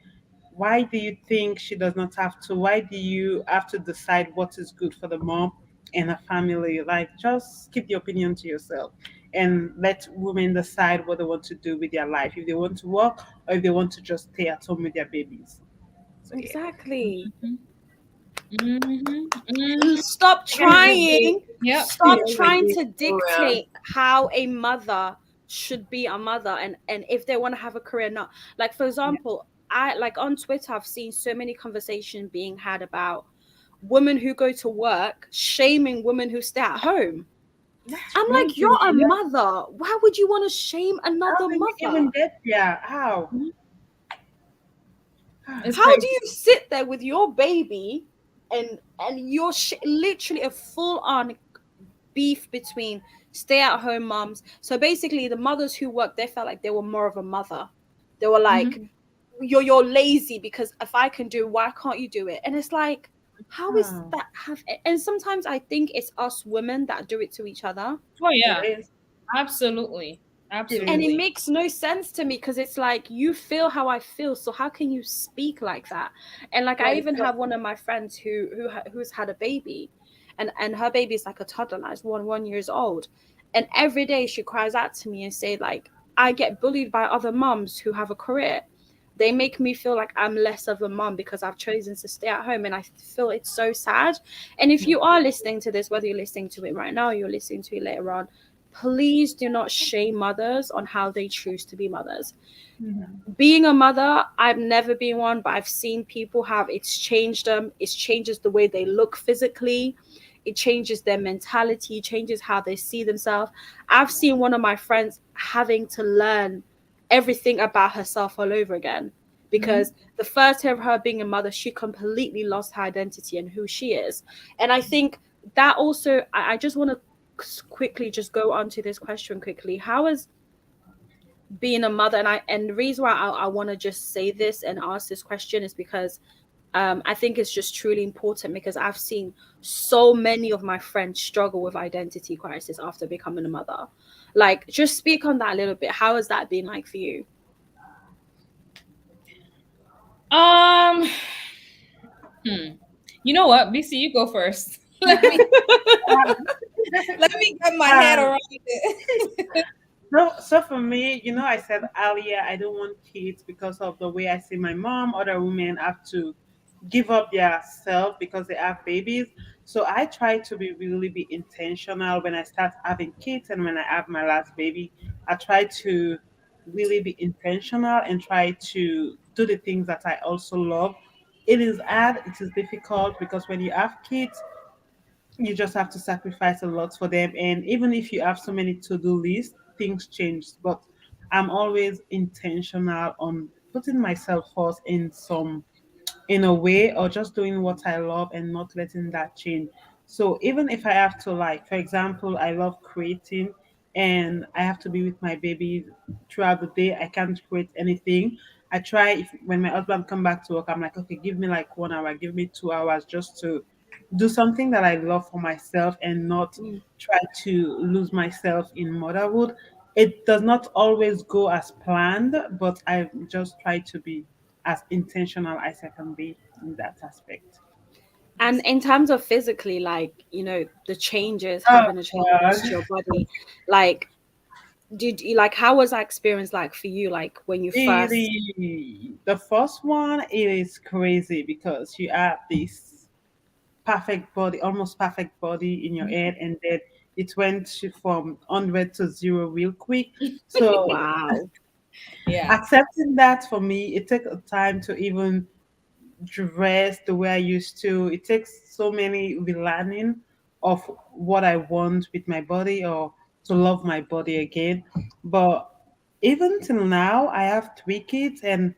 why do you think she does not have to? Why do you have to decide what is good for the mom and a family? Like, just keep the opinion to yourself and let women decide what they want to do with their life. If they want to work or if they want to just stay at home with their babies. So, yeah. exactly. Mhm. Mhm. Mhm. Stop At the end of the day, trying. Yep. at the Stop end of the trying day, to oh well. dictate how a mother should be a mother, and if they want to have a career, not like, for Yeah. example, I like on Twitter, I've seen so many conversations being had about women who go to work shaming women who stay at home. That's I'm like, crazy. you're a Yeah. mother. Why would you want to shame How another did we even mother? get there? How? Mhm. It's How do crazy. you sit there with your baby and you're literally a full on beef between stay at home moms? So basically, the mothers who work, they felt like they were more of a mother. They were like, Mhm. you're lazy because if I can do it, why can't you do it? And it's like, how is Oh, that have? And sometimes I think it's us women that do it to each other. Oh it yeah, is. absolutely, It And it is. absolutely. makes no sense to me because it's like, you feel how I feel, so how can you speak like that? And like, I Like, even have one of my friends who's had a baby, and her baby is like a toddler now, it's 1 years old, and every day she cries out to me and say like, I get bullied by other moms who have a career. They make me feel like I'm less of a mom because I've chosen to stay at home, and I feel it's so sad. And if you are listening to this, whether you're listening to it right now or you're listening to it later on, please do not shame mothers on how they choose to be mothers. Mhm. Being a mother, I've never been one, but I've seen people have, it's changed them. It changes the way they look physically. It changes their mentality, changes how they see themselves. I've seen one of my friends having to learn everything about herself all over again Mhm. because the first year of her being a mother, she completely lost her identity and who she is. And I think that also, I just want to quickly just go on to this question quickly. How is being a mother, and the reason why I want to just say this and ask this question is because I think it's just truly important because I've seen so many of my friends struggle with identity crisis after becoming a mother. Like, just speak on that a little bit. How has that been like for you? Um, hmm. You know what, BC, you go first. Let me get my head Um, around it. so for me, I said earlier I don't want kids because of the way I see my mom. Other women have to give up their self because they have babies. So I try to be intentional when I start having kids and when I have my last baby. I try to really be intentional and try to do the things that I also love. It is hard, it is difficult because when you have kids, you just have to sacrifice a lot for them. And even if you have so many to-do lists, things change. But I'm always intentional on putting myself first in a way, or just doing what I love and not letting that change. So even if I have to, like, for example, I love creating and I have to be with my baby throughout the day, I can't create anything. I try, if when my husband come back to work, I'm like, okay, give me like 1 hour, give me 2 hours just to do something that I love for myself and not Mm. try to lose myself in motherhood. It does not always go as planned, but I just try to be as intentional as I can be in that aspect. And in terms of physically, like, the changes, Oh having the changes God. to your body, like, did you like, how was that experience like for you, like when you first? The first one, it is crazy because you have this perfect body, almost perfect body in your head, and then it went from 100 to zero real quick. So Wow. Yeah. Accepting that for me, it takes time to even dress the way I used to. It takes so many relearning of what I want with my body or to love my body again. But even till now, I have 3 kids, and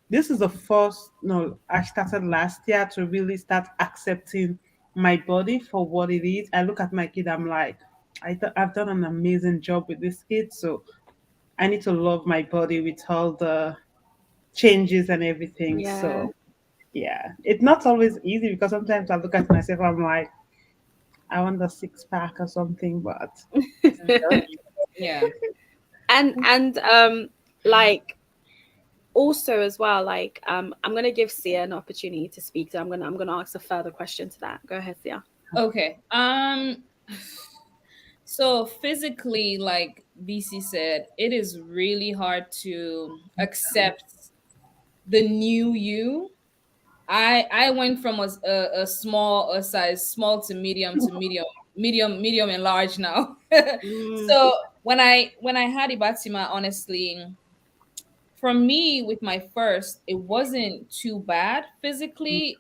this is the first. No, I started last year to really start accepting my body for what it is. I look at my kid, I'm like, I've done an amazing job with this kid, so I need to love my body with all the changes and everything. Yeah. So yeah, it's not always easy because sometimes I look at myself, I'm like, I want a 6 pack or something, but Yeah. And like also as well, like I'm gonna give Sia an opportunity to speak. So I'm gonna ask a further question to that. Go ahead, Sia. Okay. So physically, like BC said, it is really hard to accept the new you. I went from a small a size small to medium and large now. Mm, So when I had Ibatima, honestly, for me with my first, it wasn't too bad physically.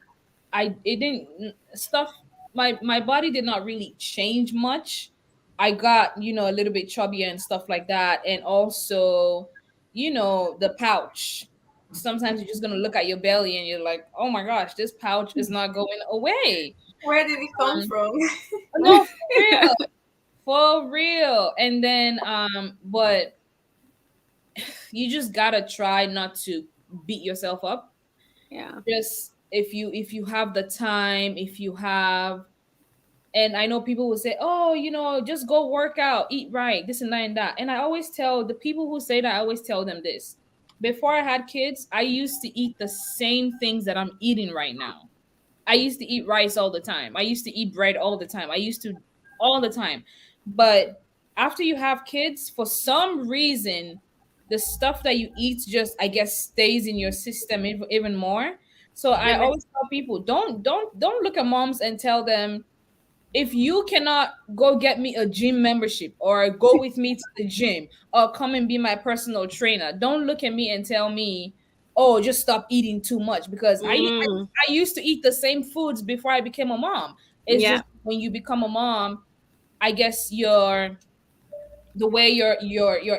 I it didn't stuff my body did not really change much. I got, a little bit chubbier and stuff like that. And also, the pouch. Sometimes you're just gonna look at your belly and you're like, oh my gosh, this pouch is not going away. Where did it come Um, from? no, for real. For real. And then but you just gotta try not to beat yourself up. yeah. Just if you have the time, if you have, and I know people will say, oh, just go work out, eat right, this and that and that. And I always tell the people who say that, I always tell them this. Before I had kids, I used to eat the same things that I'm eating right now. I used to eat rice all the time. I used to eat bread all the time. I used to all the time. But after you have kids, for some reason, the stuff that you eat just, I guess, stays in your system even more. So I Your met- always tell people, don't look at moms and tell them, if you cannot go get me a gym membership or go with me to the gym or come and be my personal trainer, don't look at me and tell me, oh, just stop eating too much, because Mm, I used to eat the same foods before I became a mom. It's yeah. just when you become a mom, I guess the way your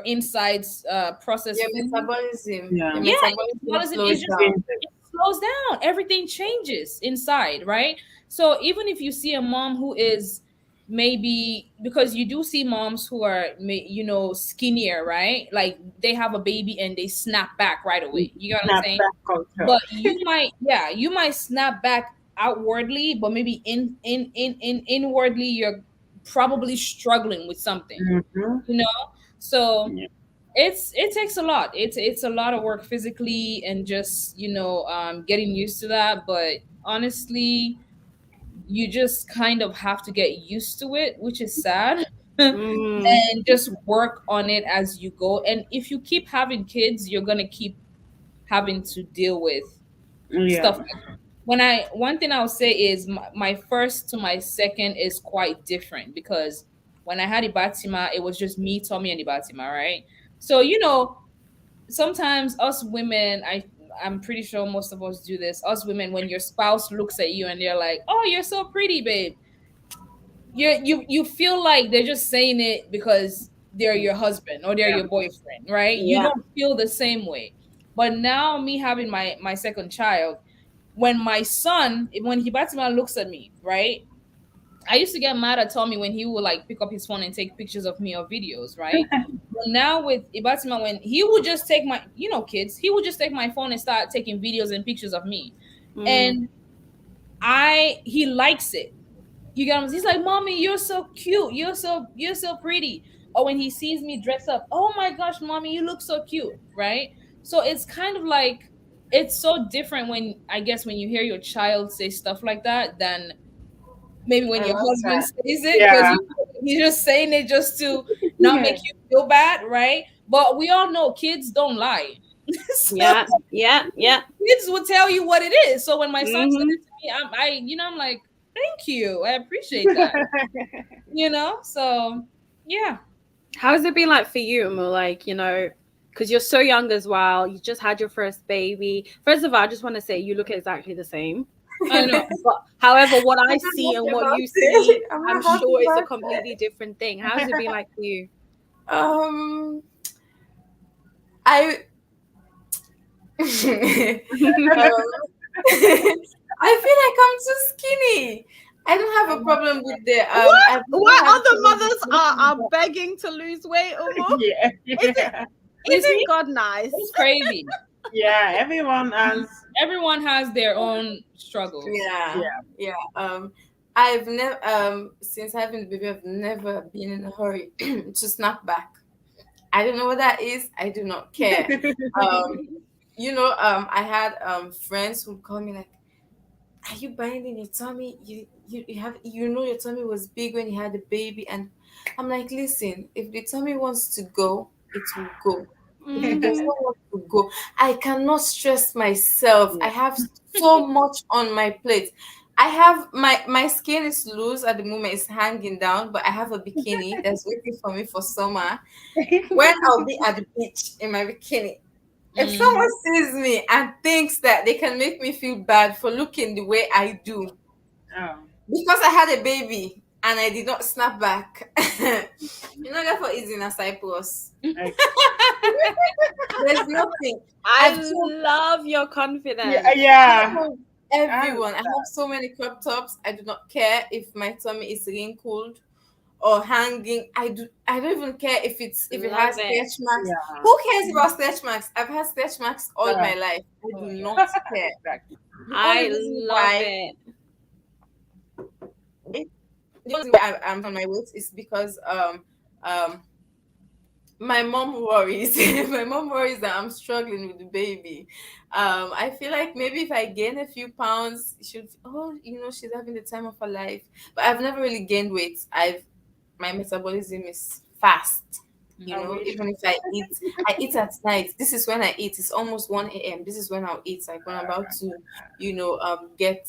insides process your food. metabolism. Your yeah, Yeah, metabolism metabolism slows is just, down. it slows down. Everything changes inside, right? So even if you see a mom who is, maybe, because you do see moms who are skinnier, right? Like they have a baby and they snap back right away. You get what I'm snap saying? back culture. But you might snap back outwardly, but maybe inwardly you're probably struggling with something, Mm-hmm. you know? So Yeah, it takes a lot. It's a lot of work physically, and just getting used to that. But honestly, you just kind of have to get used to it, which is sad. Mm, And just work on it as you go. And if you keep having kids, you're gonna keep having to deal with stuff yeah. like, one thing I'll say is my first to my second is quite different, because when I had Ibatima, it was just me, Tommy, and Ibatima, right? So sometimes us women, I'm pretty sure most of us do this. Us women, when your spouse looks at you and they're like, "Oh, you're so pretty, babe," you feel like they're just saying it because they're your husband or they're Yeah. your boyfriend, right? You yeah. don't feel the same way. But now, me having my second child, when Hibatima looks at me, right? I used to get mad at Tommy when he would like pick up his phone and take pictures of me or videos, right? But now with Ibatima, when he would just take my, kids, he would just take my phone and start taking videos and pictures of me. Mm, And he likes it. You get what I'm saying? He's like, "Mommy, you're so cute. You're so pretty." Or when he sees me dress up, "Oh my gosh, mommy, you look so cute," right? So it's kind of like, it's so different when, I guess, when you hear your child say stuff like that than maybe when I your love husband that. says it, because Yeah. he's just saying it just to not Yeah. make you feel bad, right? But we all know kids don't lie. So yeah. Yeah. Yeah. kids will tell you what it is. So when my son said Mm-hmm. it to me, I'm like, thank you, I appreciate that. So yeah. How has it been like for you, Mo? Like, because you're so young as well. You just had your first baby. First of all, I just want to say you look exactly the same. I know. But however, what I I'm see not and happy what about you see, it. I'm I'm not happy sure is a about completely different thing. How's it been like for you? it. I I feel like I'm too skinny. I don't have a problem with the What? I've never Why had a other problem with mothers are looking. begging to lose weight, Umu? Yeah, Is it yeah, You isn't see, God nice? it's crazy. yeah. Everyone has. Everyone has their own struggles. Yeah, Yeah, yeah. I've never since having the baby, I've never been in a hurry to snap back. I don't know what that is. I do not care. Um, I had friends who call me like, "Are you binding your tummy? You know your tummy was big when you had the baby," and I'm like, "Listen, if the tummy wants to go, it will go. If it does Hmm. not want to go, I cannot stress myself. I yeah. have so much on my plate. I have my skin is loose at the moment, it's hanging down, but I have a bikini that's waiting for me for summer. When I'll be at the beach in my bikini, if someone Mhm. sees me and thinks that they can make me feel bad for looking the way I do, Oh, because I had a baby and I did not snap back, therefore easy in a Cyprus. okay. There's nothing. I I've told love your Yeah, confidence. I've yeah. told I everyone. I have so many crop tops. I do not care if my tummy is wrinkled or hanging. I don't even care if it Love has it. stretch marks. yeah. Who cares about stretch marks? I've had stretch marks all Uh, my life. I Oh, do yeah. not care. exactly. The only I reason love why it. it, the only reason why I'm on my weight is because um my mom worries. My mom worries that I'm struggling with the baby. I feel like maybe if I gain a few pounds, she'll, oh, she's having the time of her life. But I've never really gained weight. My metabolism is fast. I wish. Even if I eat at night. This is when I eat. It's almost 1 a.m. This is when I'll eat. Like when I'm about to, get.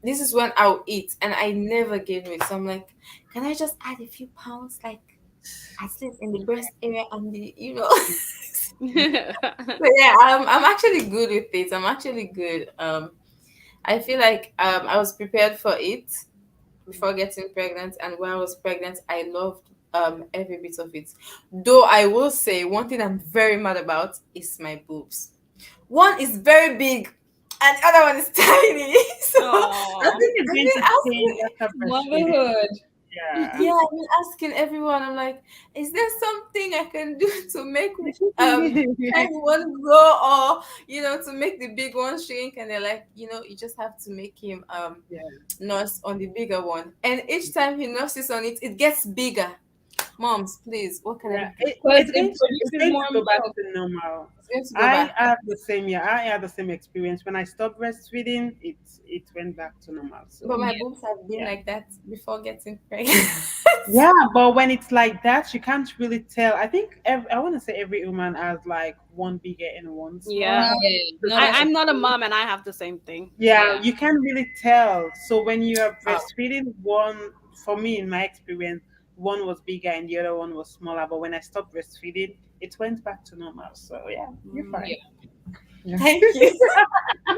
This is when I'll eat, and I never gain weight. So I'm like, can I just add a few pounds, like at least in the breast area and the. So yeah, I'm actually good with it. I'm actually good. I feel like I was prepared for it before getting pregnant, and when I was pregnant, I loved every bit of it. Though I will say one thing I'm very mad about is my boobs. One is very big, and the other one is tiny. So I Oh, think it's I've going been to change asking. after breastfeeding. Motherhood. Yeah. Yeah, I've been asking everyone. I'm like, is there something I can do to make the tiny one grow, or to make the big one shrink? And they're like, you just have to make him Yeah. nurse on the bigger one. And each time he nurses on it, it gets bigger. Moms, please, what can I Yeah, do? Because it it's produces going more to go back milk. to normal. It's going to go back. I had the same experience when I stopped breastfeeding. It went back to normal. But So my Yeah. boobs have been yeah, like that before getting pregnant. yeah. But when it's like that, you can't really tell. I think I want to say every woman has like one bigger and one yeah. smaller. Yeah. The No, that's I'm not a true. mom and I have the same thing. Yeah, Yeah. you can't really tell. So when you are Oh, breastfeeding, one for me in my experience, one was bigger and the other one was smaller. But when I stopped breastfeeding, it went back to normal. So yeah, you're Mm. fine. Yeah. Yeah. thank you.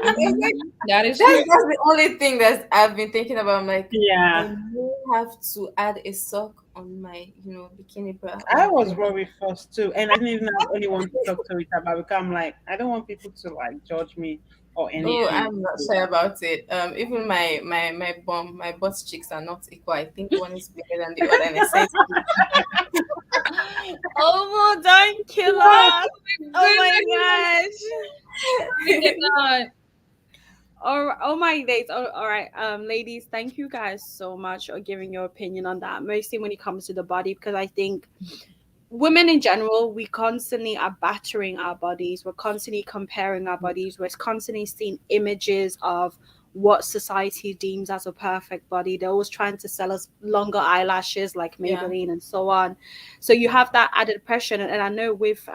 It's like, That is that's true. the only thing that I've been thinking about. I'm like, I Yeah. may have to add a sock on my, bikini bra I or was whatever. worried first too, and I didn't even have anyone to talk to it about because I'm like, I don't want people to like judge me or Oh, anything. I'm not sure about it. Even my butt cheeks are not equal. I think one is bigger than the other, and I said, Oh, don't kill Oh us. Oh my my gosh. goodness. I cannot. Oh my days. Oh, all right. Ladies, thank you guys so much for giving your opinion on that. Mostly when it comes to the body, because I think women in general, we constantly are battering our bodies. We're constantly comparing our bodies. We're constantly seeing images of what society deems as a perfect body. They're always trying to sell us longer eyelashes like yeah, Maybelline and so on. So you have that added pressure. And I know with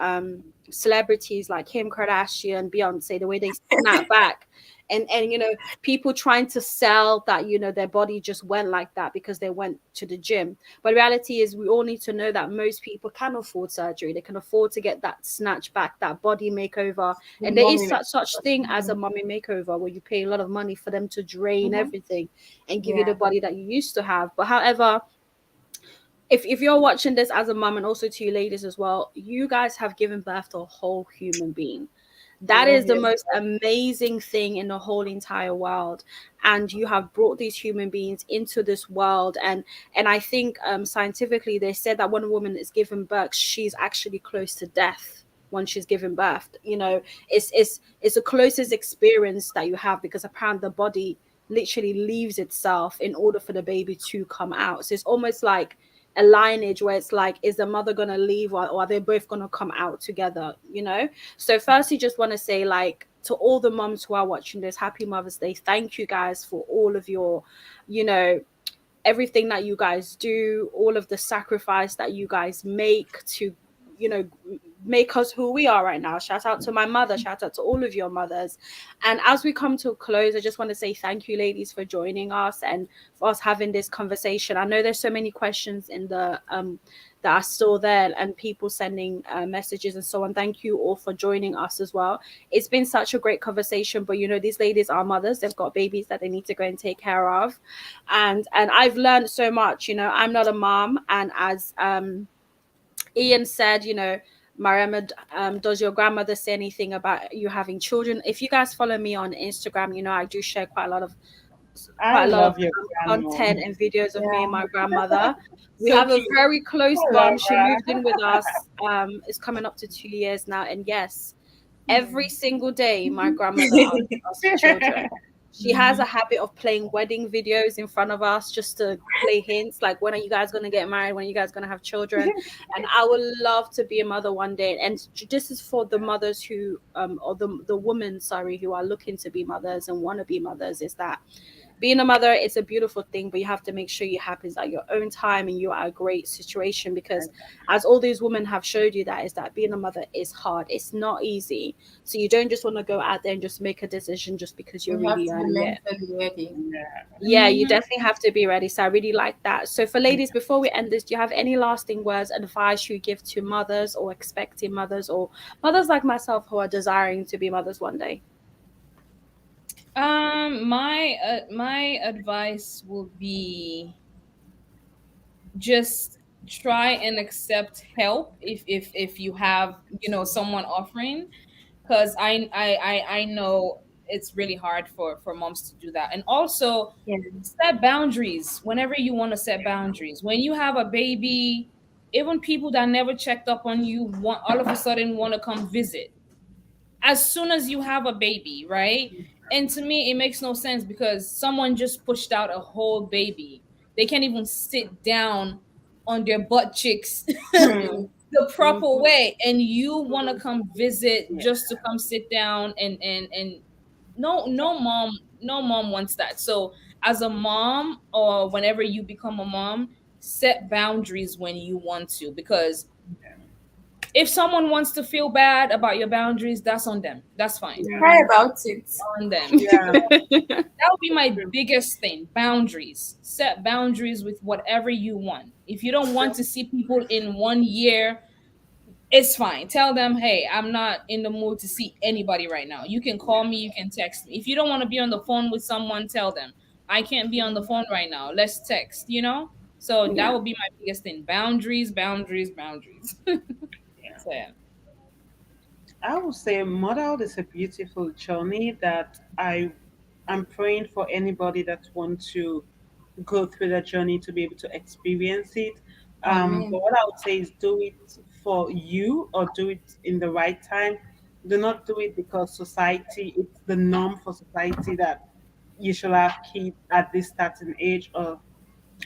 celebrities like Kim Kardashian, Beyonce, the way they snap back, and people trying to sell that their body just went like that because they went to the gym. But reality is, we all need to know that most people can afford surgery. They can afford to get that snatch back, that body makeover, and there is such thing as a mommy makeover, where you pay a lot of money for them to drain everything and give you the body that you used to have. But however, if you're watching this as a mom, and also to you ladies as well, you guys have given birth to a whole human being. That is the most amazing thing in the whole entire world. And you have brought these human beings into this world. And I think scientifically they said that when a woman is giving birth, she's actually close to death when she's giving birth. It's the closest experience that you have, because apparently the body literally leaves itself in order for the baby to come out. So it's almost like a lineage where it's like, is the mother gonna leave, or are they both gonna come out together? So firstly, just want to say, like, to all the moms who are watching this, happy Mother's Day. Thank you guys for all of your everything that you guys do, all of the sacrifice that you guys make to you know make us who we are right now. Shout out to my mother, shout out to all of your mothers. And as we come to a close, I just want to say thank you, ladies, for joining us and for us having this conversation. I know there's so many questions in the that are still there, and people sending messages and so on. Thank you all for joining us as well. It's been such a great conversation, but these ladies are mothers. They've got babies that they need to go and take care of, and I've learned so much. I'm not a mom, and as Ian said, Mariam, does your grandmother say anything about you having children? If you guys follow me on Instagram, I do share quite a lot of I love your grandma. content and videos of me and my grandmother. We have a very close bond. She moved in with us. It's coming up to 2 years now, and yes, every single day my grandmother asks us for children. She has a habit of playing wedding videos in front of us just to play hints, like, when are you guys going to get married? When are you guys going to have children? And I would love to be a mother one day. And this is for the mothers who, or the women, sorry, who are looking to be mothers and want to be mothers, is that being a mother is a beautiful thing, but you have to make sure it happens at your own time and you're at a great situation, because as all these women have showed you, that being a mother is hard. It's not easy. So you don't just want to go out there and just make a decision just because you're really young yet. Yeah, you definitely have to be ready. So I really like that. So for ladies, before we end this, do you have any lasting words, advice you give to mothers or expecting mothers, or mothers like myself who are desiring to be mothers one day? My advice will be, just try and accept help if you have someone offering, because I know it's really hard for moms to do that. And also set boundaries whenever you want to set boundaries. When you have a baby, even people that never checked up on you want all of a sudden want to come visit as soon as you have a baby, right? And to me, it makes no sense, because someone just pushed out a whole baby. They can't even sit down on their butt cheeks the proper way, and you want to come visit just to come sit down and no mom wants that. So as a mom, or whenever you become a mom, set boundaries when you want to, because if someone wants to feel bad about your boundaries, that's on them. That's fine. Cry about it. On them. Yeah. That would be my biggest thing. Boundaries. Set boundaries with whatever you want. If you don't want to see people in 1 year, it's fine. Tell them, hey, I'm not in the mood to see anybody right now. You can call me, you can text me. If you don't want to be on the phone with someone, tell them, I can't be on the phone right now. Let's text. So that would be my biggest thing. Boundaries, boundaries, boundaries. So, yeah. I would say motherhood is a beautiful journey that I'm praying for anybody that wants to go through the journey to be able to experience it. But what I would say is, do it for you, or do it in the right time. Do not do it because society, it's the norm for society that you should have kids at this certain age or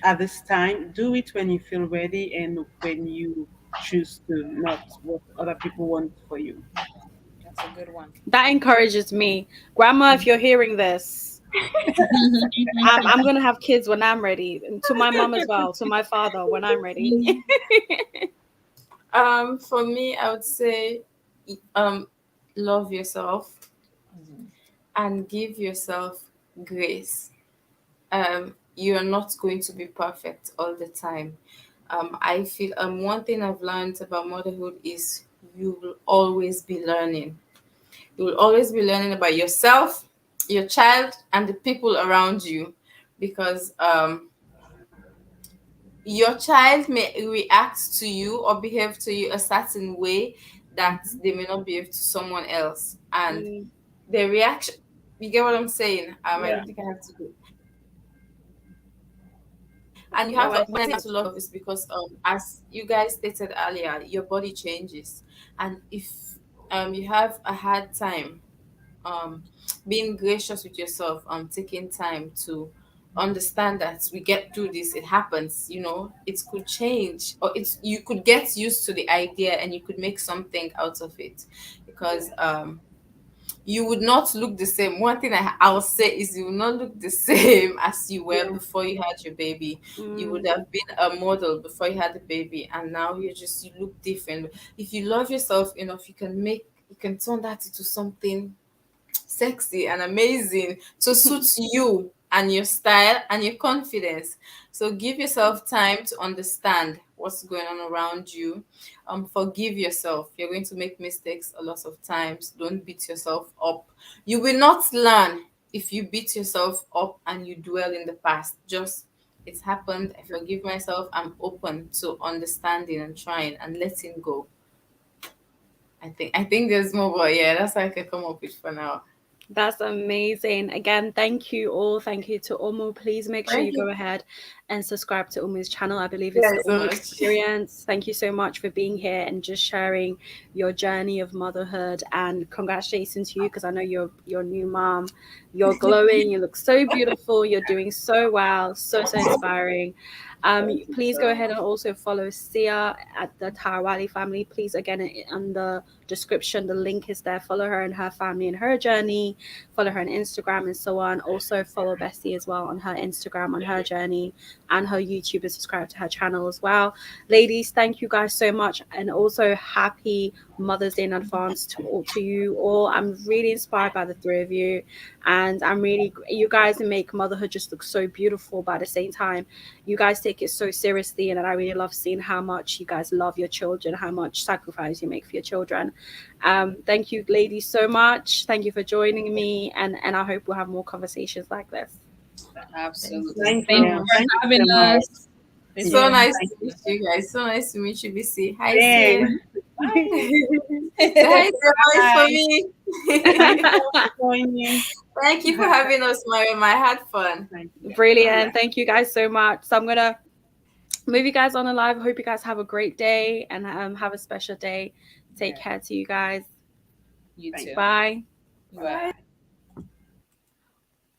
at this time. Do it when you feel ready and when you choose to, not what other people want for you. That's a good one. That encourages me. Grandma, if you're hearing this, I'm gonna have kids when I'm ready. And to my mom as well, to my father when I'm ready. For me, I would say um love yourself Mhm. and give yourself grace. You're not going to be perfect all the time. I feel one thing I've learned about motherhood is you will always be learning. You will always be learning about yourself, your child, and the people around you, because your child may react to you or behave to you a certain way that they may not behave to someone else, and Mm, the reaction, you get what I'm saying? I Yeah. don't think I have to go. And you no, have I to, when I say to love is because as you guys stated earlier, your body changes. And if you have a hard time um being gracious with yourself, taking time to understand that we get through this, it happens, it could change, or it's you could get used to the idea and you could make something out of it, because you would not look the same. One thing I'll say is you will not look the same as you were Yeah. before you had your baby. You would mm, have been a model before you had the baby, and now you look different. If you love yourself enough, you can turn that into something sexy and amazing to suit you and your style and your confidence. So give yourself time to understand what's going on around you. Forgive yourself. You're going to make mistakes a lot of times. Don't beat yourself up. You will not learn if you beat yourself up and you dwell in the past. Just, it's happened. I forgive myself. I'm open to understanding and trying and letting go. I think there's more, but yeah, that's what I can come up with for now. that's amazing. Again, thank you all. Thank you to Umu. Please make sure Thank you you go ahead and subscribe to Umu's channel. I believe it's the guys so Umu much. Experience. Thank you so much for being here and just sharing your journey of motherhood. And congratulations to you, because I know you're a new mom. You're glowing. You look so beautiful. You're doing so well. So so inspiring. Thank you Please go so ahead much. and also follow Sia at the Tarawali family. Please, again, on the description, the link is there. Follow her and her family and her journey. Follow her on Instagram and so on. Also follow Bessie as well on her Instagram, on her journey, and her YouTube, and subscribe to her channel as well. Ladies, thank you guys so much, and also happy Mother's Day in advance to you all. I'm really inspired by the three of you, and you guys make motherhood just look so beautiful, but at the same time you guys take it so seriously, and I really love seeing how much you guys love your children, how much sacrifice you make for your children. Thank you, ladies, so much. Thank you for joining me, and I hope we'll have more conversations like this. Thank Absolutely. you Thank Thank so you you. much. for Thank you having so much. us. This So was Yeah. nice Thank to meet you guys. So nice to meet you, BC. Hi, you. Sia. Bye. Say hi, Sia, voice for Bye. me. Bye for joining. Thank you for having us, Mariam. I had fun. Thank you. All Brilliant. right. Thank you guys so much. So I'm gonna move you guys on a live. I hope you guys have a great day, and have a special day. Take Yeah. care to you guys. you Thank too. you. Bye. Bye. Bye.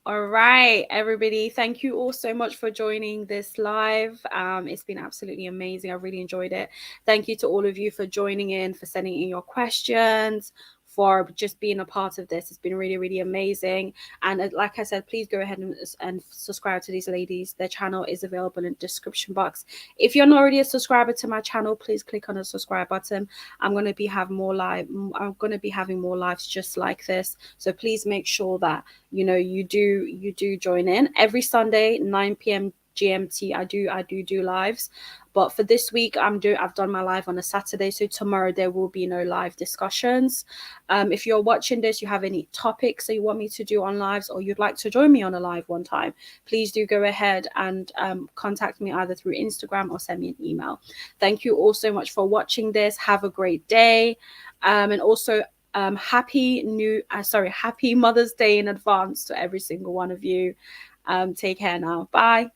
All right, everybody. Thank you all so much for joining this live. It's been absolutely amazing. I really enjoyed it. Thank you to all of you for joining in, for sending in your questions, for just being a part of this. It's been really, really amazing. And like I said, please go ahead and subscribe to these ladies. Their channel is available in the description box. If you're not already a subscriber to my channel, please click on the subscribe button. I'm going to be having more live. I'm going to be having more lives just like this. So please make sure that you do join in every Sunday 9 p.m. GMT. I do lives, but for this week I've done my live on a Saturday, so tomorrow there will be no live discussions. If you're watching this, you have any topics that you want me to do on lives, or you'd like to join me on a live one time, please do go ahead and contact me either through Instagram or send me an email. Thank you all so much for watching this. Have a great day, and also happy Mother's Day in advance to every single one of you. Take care now. Bye.